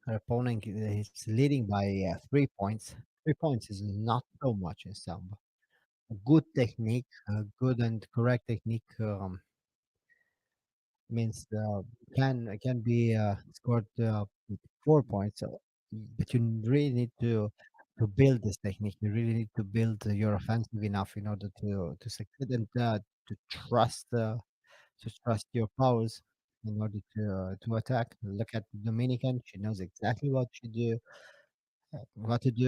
Her opponent is leading by 3 points. 3 points is not so much in Sambo. A good technique, a good and correct technique means can be scored with 4 points. So, but you really need to build this technique. You really need to build your offensive enough in order to succeed and to trust. to trust your powers in order to attack. Look at the Dominican; she knows exactly what to do.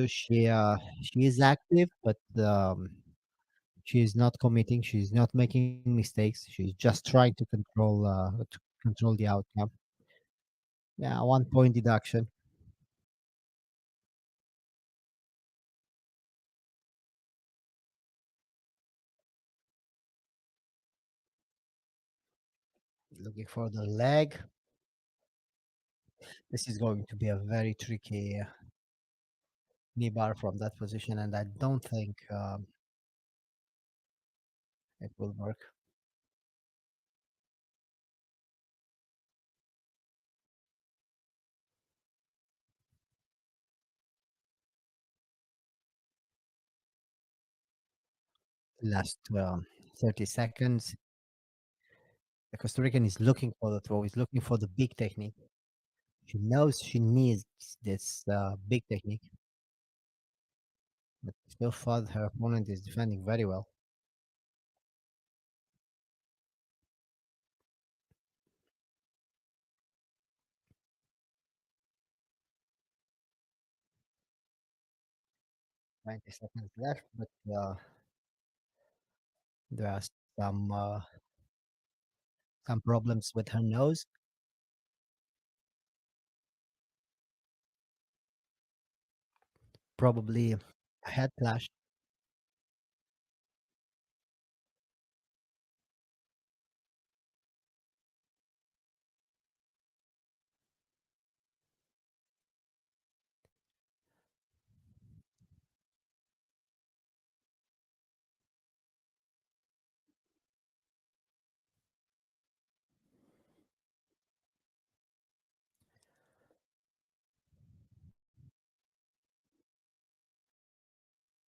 She is active, but she is not committing. She's not making mistakes. She's just trying to control the outcome. Yeah, 1 point deduction. Looking for the leg. This is going to be a very tricky knee bar from that position, and I don't think it will work. Last 30 seconds. The Costa Rican is looking for the throw. He's looking for the big technique. She knows she needs this big technique, but so far her opponent is defending very well. 20 seconds left, but there are some uh, some problems with her nose. Probably a head clash.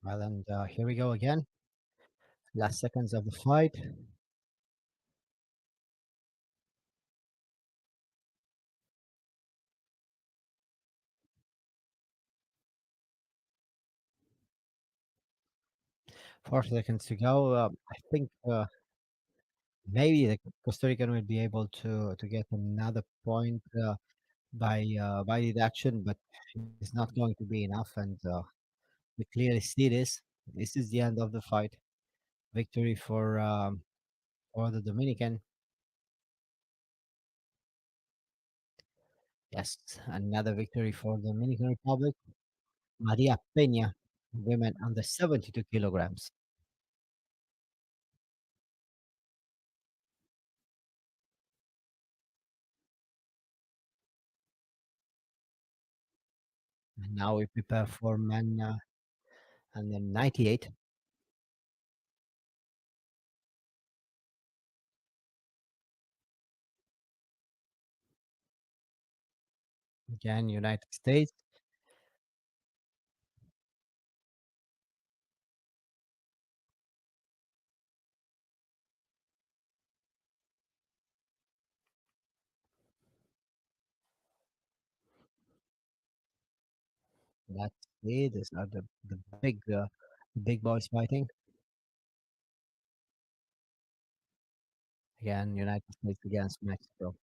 Well, and here we go again. Last seconds of the fight. 4 seconds to go. I think maybe the Costa Rican will be able to get another point by deduction, but it's not going to be enough. And we clearly see this. This is the end of the fight. Victory for the Dominican. Yes, another victory for the Dominican Republic. Maria Peña, women under 72 kilograms. And now we prepare for men under 98. Again, United States. Let's see. These are the big boys fighting. Again, United States against Mexico.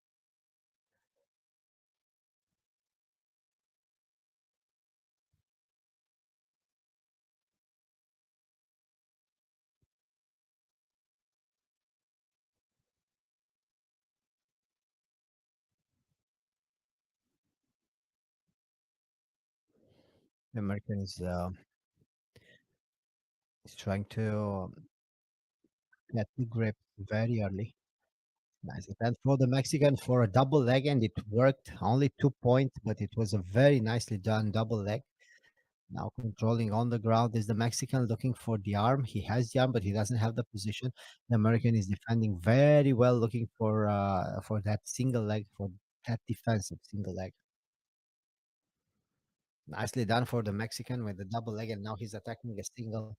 The Americans is trying to get the grip very early. Nice attempt for the Mexican for a double leg, and it worked. Only 2 points, but it was a very nicely done double leg. Now controlling on the ground is the Mexican looking for the arm. He has the arm, but he doesn't have the position. The American is defending very well, looking for that single leg, for that defensive single leg. Nicely done for the Mexican with the double leg, and now he's attacking a single.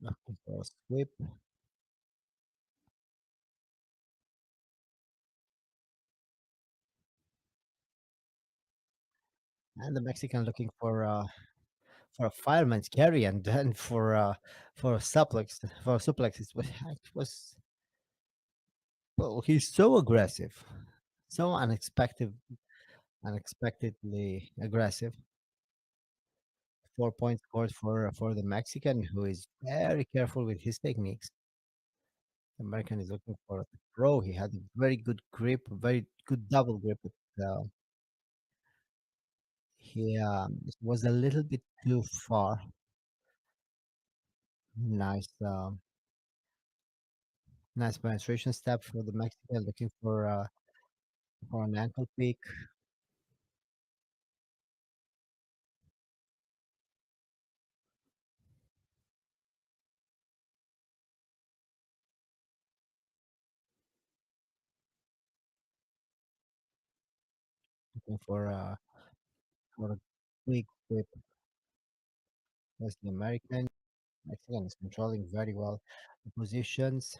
Looking for a sweep. and the Mexican looking for a fireman's carry, and then for a suplex. It was well, he's so aggressive, so unexpectedly aggressive. 4 points scored for the Mexican, who is very careful with his techniques. The American is looking for a throw. He had a very good grip, very good double grip. He was a little bit too far. Nice, nice penetration step for the Mexican, looking for an ankle pick. Looking for a quick whip. As the American. Mexican is controlling very well the positions.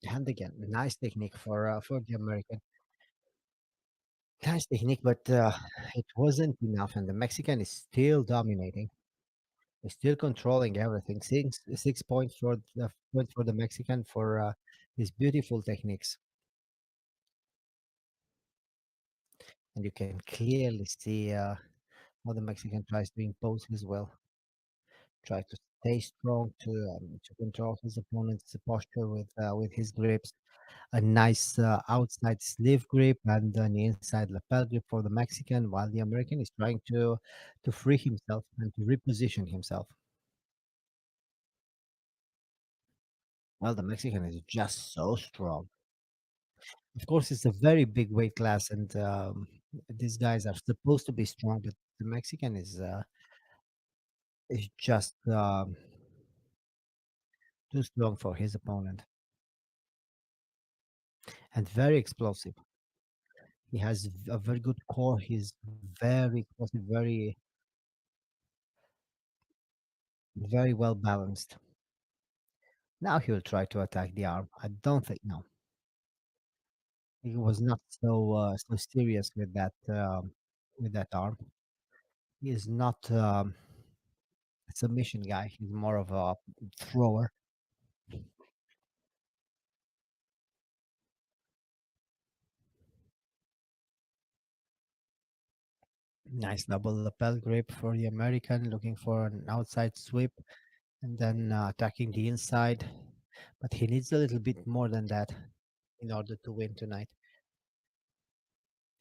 And again, nice technique for the American. Nice technique, but it wasn't enough, and the Mexican is still dominating. He's still controlling everything. 6 points for the Mexican for his beautiful techniques, and you can clearly see how the Mexican tries to impose his will, try to stay strong to control his opponent's posture with his grips. A nice outside sleeve grip and an inside lapel grip for the Mexican, while the American is trying to free himself and to reposition himself. Well, the Mexican is just so strong. Of course, it's a very big weight class, and these guys are supposed to be strong, but the Mexican is just too strong for his opponent and very explosive. He has a very good core. He's very explosive, very well balanced. Now he will try to attack the arm. I don't think no. He was not so serious with that arm. He is not a submission guy. He's more of a thrower. Nice double lapel grip for the American, looking for an outside sweep and then attacking the inside. But he needs a little bit more than that in order to win tonight.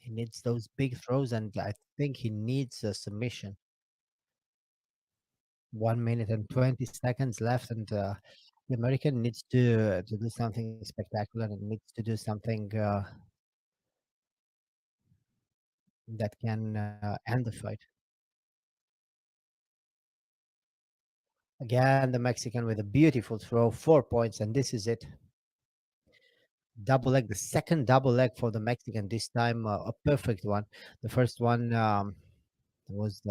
He needs those big throws, and I think he needs a submission. 1 minute and 20 seconds left, and the American needs to do something spectacular and needs to do something that can end the fight. Again, the Mexican with a beautiful throw, 4 points, and this is it. Double leg, the second double leg for the Mexican. This time, a perfect one. The first one was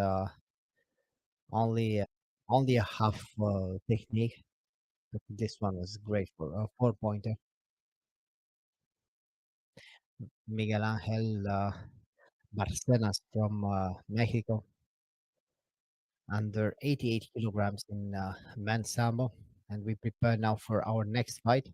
only only a half technique, but this one was great for a 4 pointer. Miguel Angel Barcenas from Mexico, under 88 kilograms in men's sambo. And we prepare now for our next fight.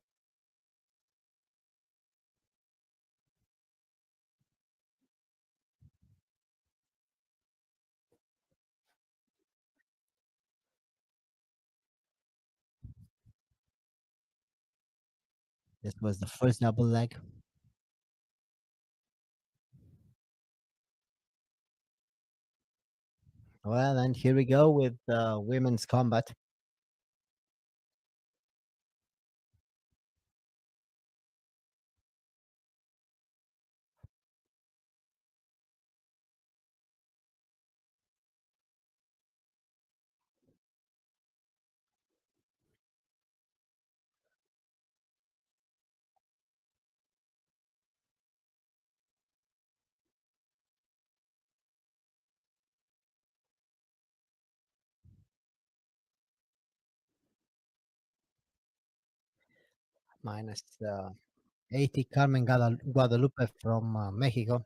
This was the first double leg. Well, and here we go with women's combat. minus 80. Carmen Guadalupe from Mexico,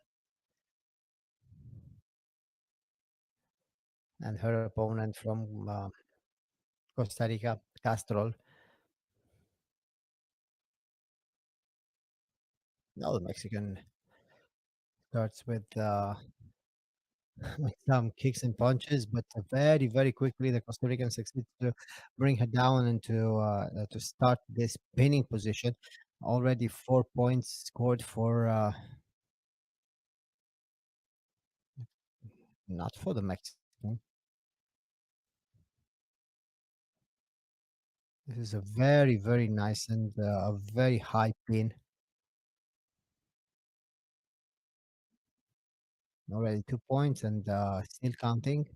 and her opponent from Costa Rica, Castrol. No, the Mexican starts with with some kicks and punches, but very, very quickly the Costa Rican succeeds to bring her down into to start this pinning position. Already 4 points scored for not for the Mexican. This is a very, very nice and a very high pin. Already 2 points and still counting.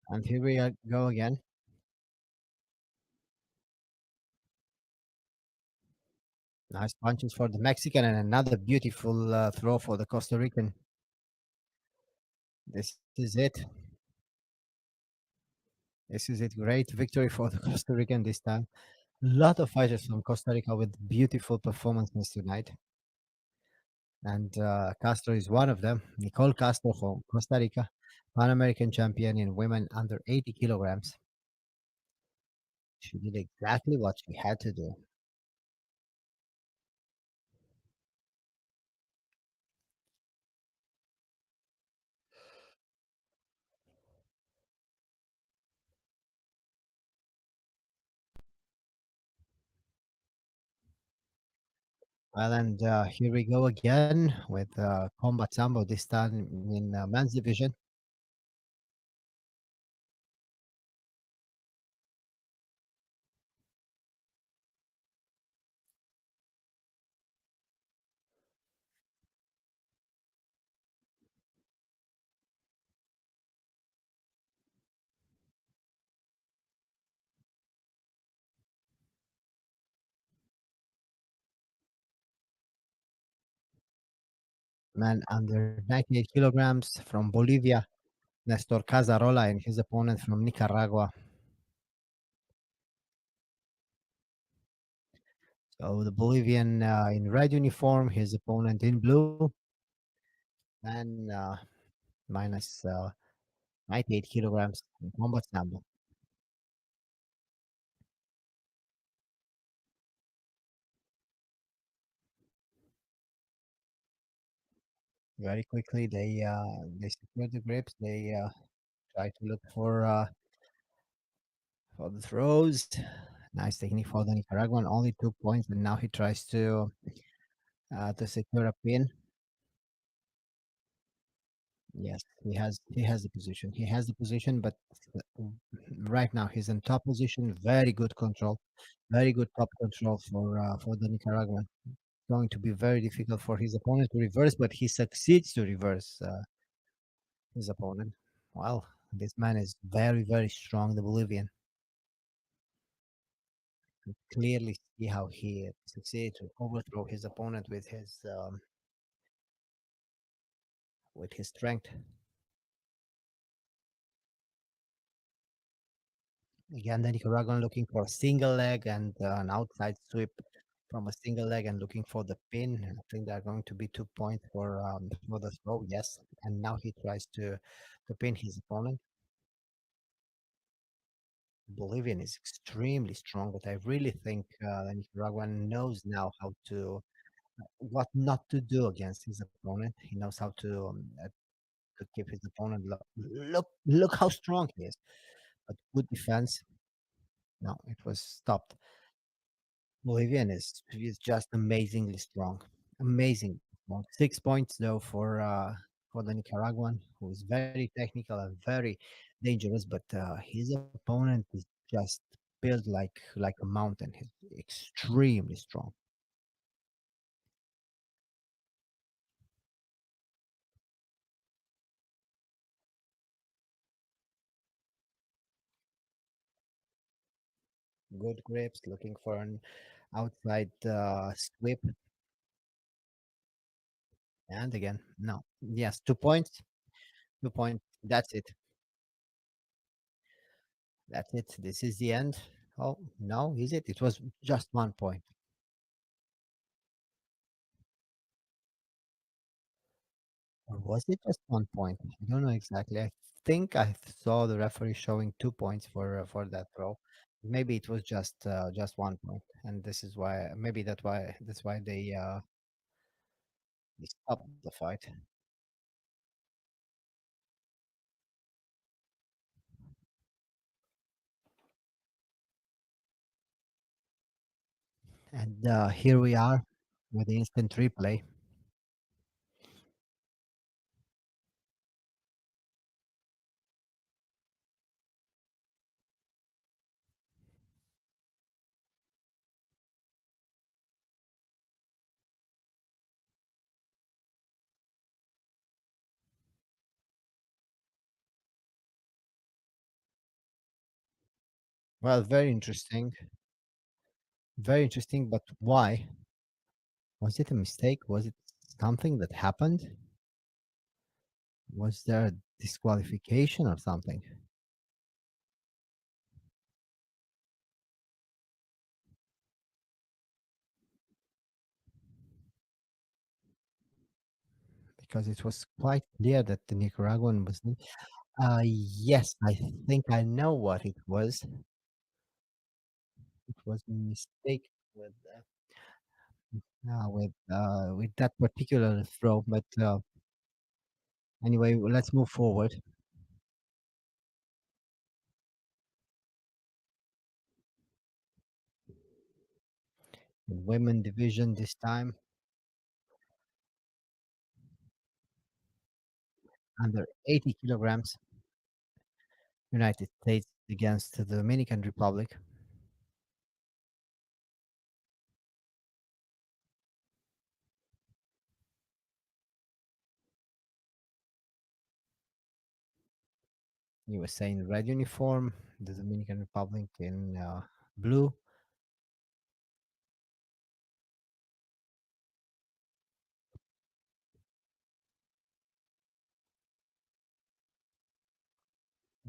And here we go again. Nice punches for the Mexican and another beautiful throw for the Costa Rican. This is it. This is it. Great victory for the Costa Rican this time. A lot of fighters from Costa Rica with beautiful performances tonight. And Castro is one of them. Nicole Castro from Costa Rica, Pan American champion in women under 80 kilograms. She did exactly what she had to do. Well, and here we go again with Combat Sambo, this time in men's division. Man under 98 kilograms from Bolivia, Nestor Casarola, and his opponent from Nicaragua. So the Bolivian in red uniform, his opponent in blue, and minus 98 kilograms in combat sambo. Very quickly, they secure the grips. They try to look for the throws. Nice technique for the Nicaraguan. Only 2 points, and now he tries to secure a pin. Yes, he has the position. He has the position, but uh, right now he's in top position. Very good control, very good top control for the Nicaraguan. Going to be very difficult for his opponent to reverse, but he succeeds to reverse his opponent. Well, this man is very, very strong. The Bolivian. Clearly see how he succeeded to overthrow his opponent with his strength. Again, the Nicaraguan looking for a single leg and an outside sweep from a single leg and looking for the pin. I think they're going to be 2 points for the throw. Yes, and now he tries to pin his opponent. Bolivian is extremely strong, but I really think the Nicaraguan knows now how to what not to do against his opponent. He knows how to keep his opponent look how strong he is. But good defense. No, it was stopped. Bolivian is just amazingly strong, amazing strong. 6 points though for the Nicaraguan, who is very technical and very dangerous. But his opponent is just built like a mountain. He's extremely strong. good grips, looking for an outside sweep, and again, no. Yes, 2 points. 2 points. That's it. That's it. This is the end. Oh no, is it? It was just 1 point. Or was it just 1 point? I don't know exactly. I think I saw the referee showing 2 points for that throw. Maybe it was just 1 point, and this is why maybe that's why they stopped the fight. And here we are with the instant replay. Well, very interesting. Very interesting, but why? Was it a mistake? Was it something that happened? Was there a disqualification or something? Because it was quite clear that the Nicaraguan was. Yes, I think I know what it was. It was a mistake with that particular throw. But anyway, let's move forward. Women division this time under 80 kilograms. United States against the Dominican Republic, USA in red uniform, the Dominican Republic in blue.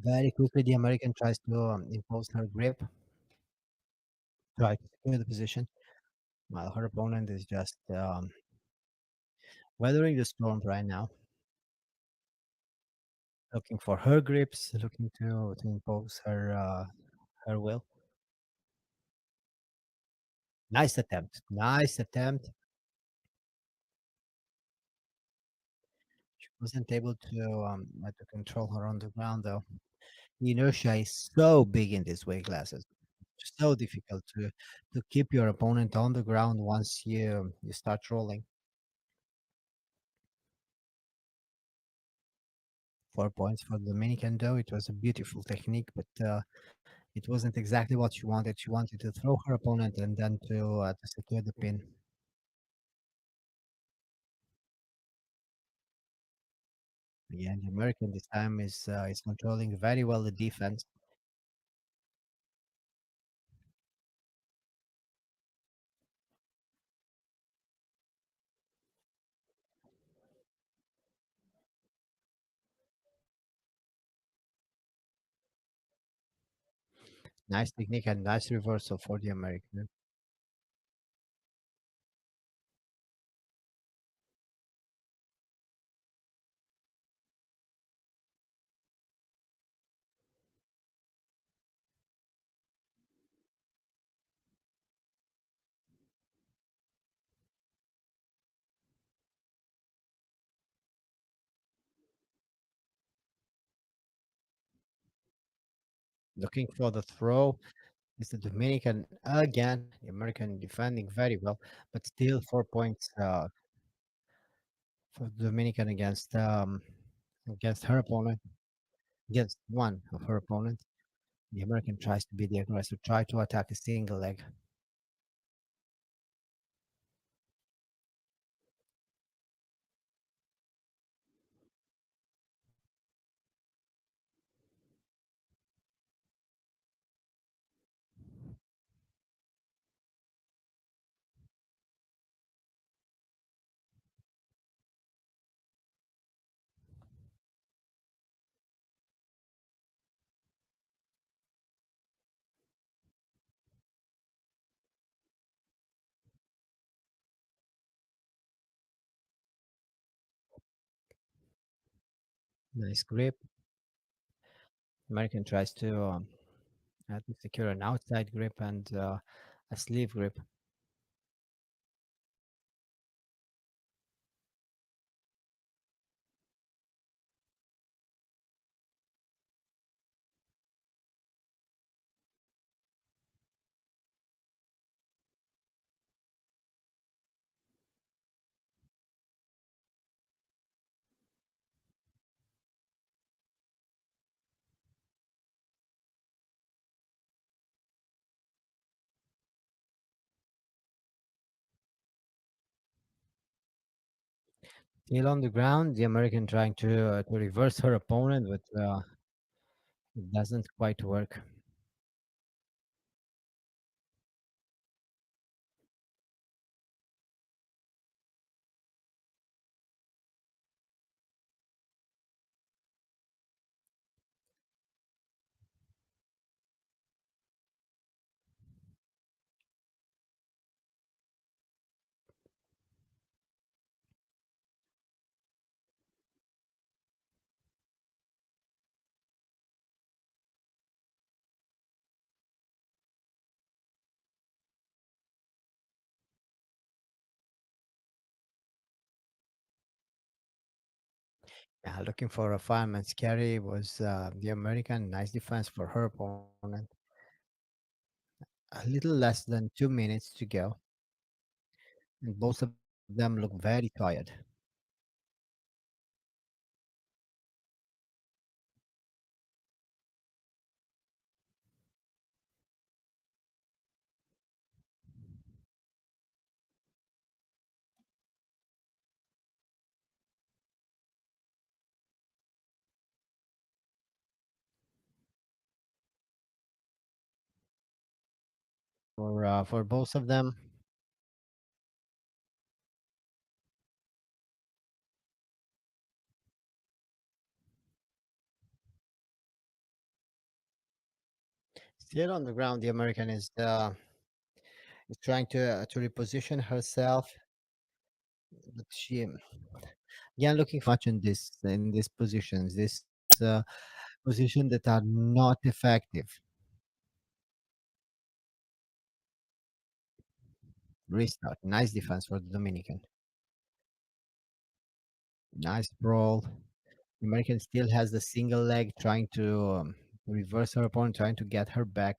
Very quickly, the American tries to impose her grip, try to secure the position, while her opponent is just weathering the storm right now, looking for her grips, looking to impose her will. Nice attempt, nice attempt. She wasn't able to control her on the ground though. The inertia is so big in these weight classes. It's so difficult to keep your opponent on the ground once you start rolling. 4 points for the Dominican though. It was a beautiful technique, but it wasn't exactly what she wanted. She wanted to throw her opponent and then to secure the pin. Again, the American this time is controlling very well the defense. Nice technique and nice reversal for the American. Looking for the throw is the Dominican again. The American defending very well, but still 4 points for the Dominican against her opponent, against one of her opponents. The American tries to be the aggressor, try to attack a single leg. Nice grip. American tries to secure an outside grip and a sleeve grip. Still on the ground, the American trying to reverse her opponent, but it doesn't quite work. Yeah, looking for a fireman's carry was the American. Nice defense for her opponent. A little less than 2 minutes to go, and both of them look very tired. For both of them, still on the ground, the American is trying to reposition herself, but she yeah looking for much in these positions, this uh, position that are not effective. Restart. Nice defense for the Dominican. Nice brawl. American still has the single leg trying to reverse her opponent, trying to get her back.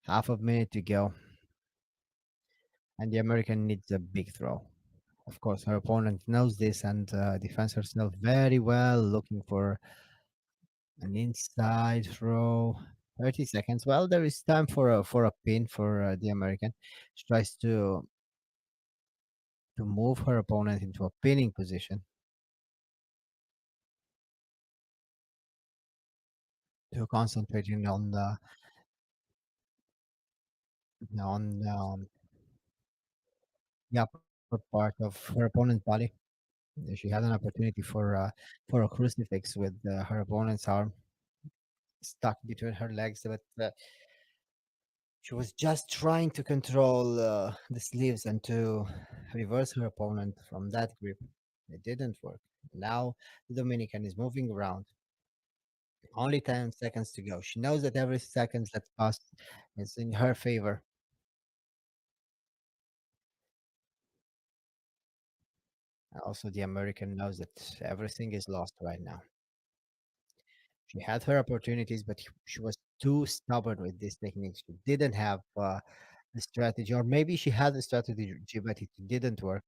Half a minute to go, and the American needs a big throw. Of course, her opponent knows this and defends herself very well, looking for an inside throw. 30 seconds. Well, there is time for a pin for the American. She tries to move her opponent into a pinning position to concentrating on the the upper part of her opponent's body. She had an opportunity for a crucifix with her opponent's arm stuck between her legs, but she was just trying to control the sleeves and to reverse her opponent from that grip. It didn't work. Now the Dominican is moving around. Only 10 seconds to go. She knows that every second that passed is in her favor. Also, the American knows that everything is lost right now. She had her opportunities, but she was too stubborn with this technique. She didn't have a strategy, or maybe she had a strategy, but it didn't work.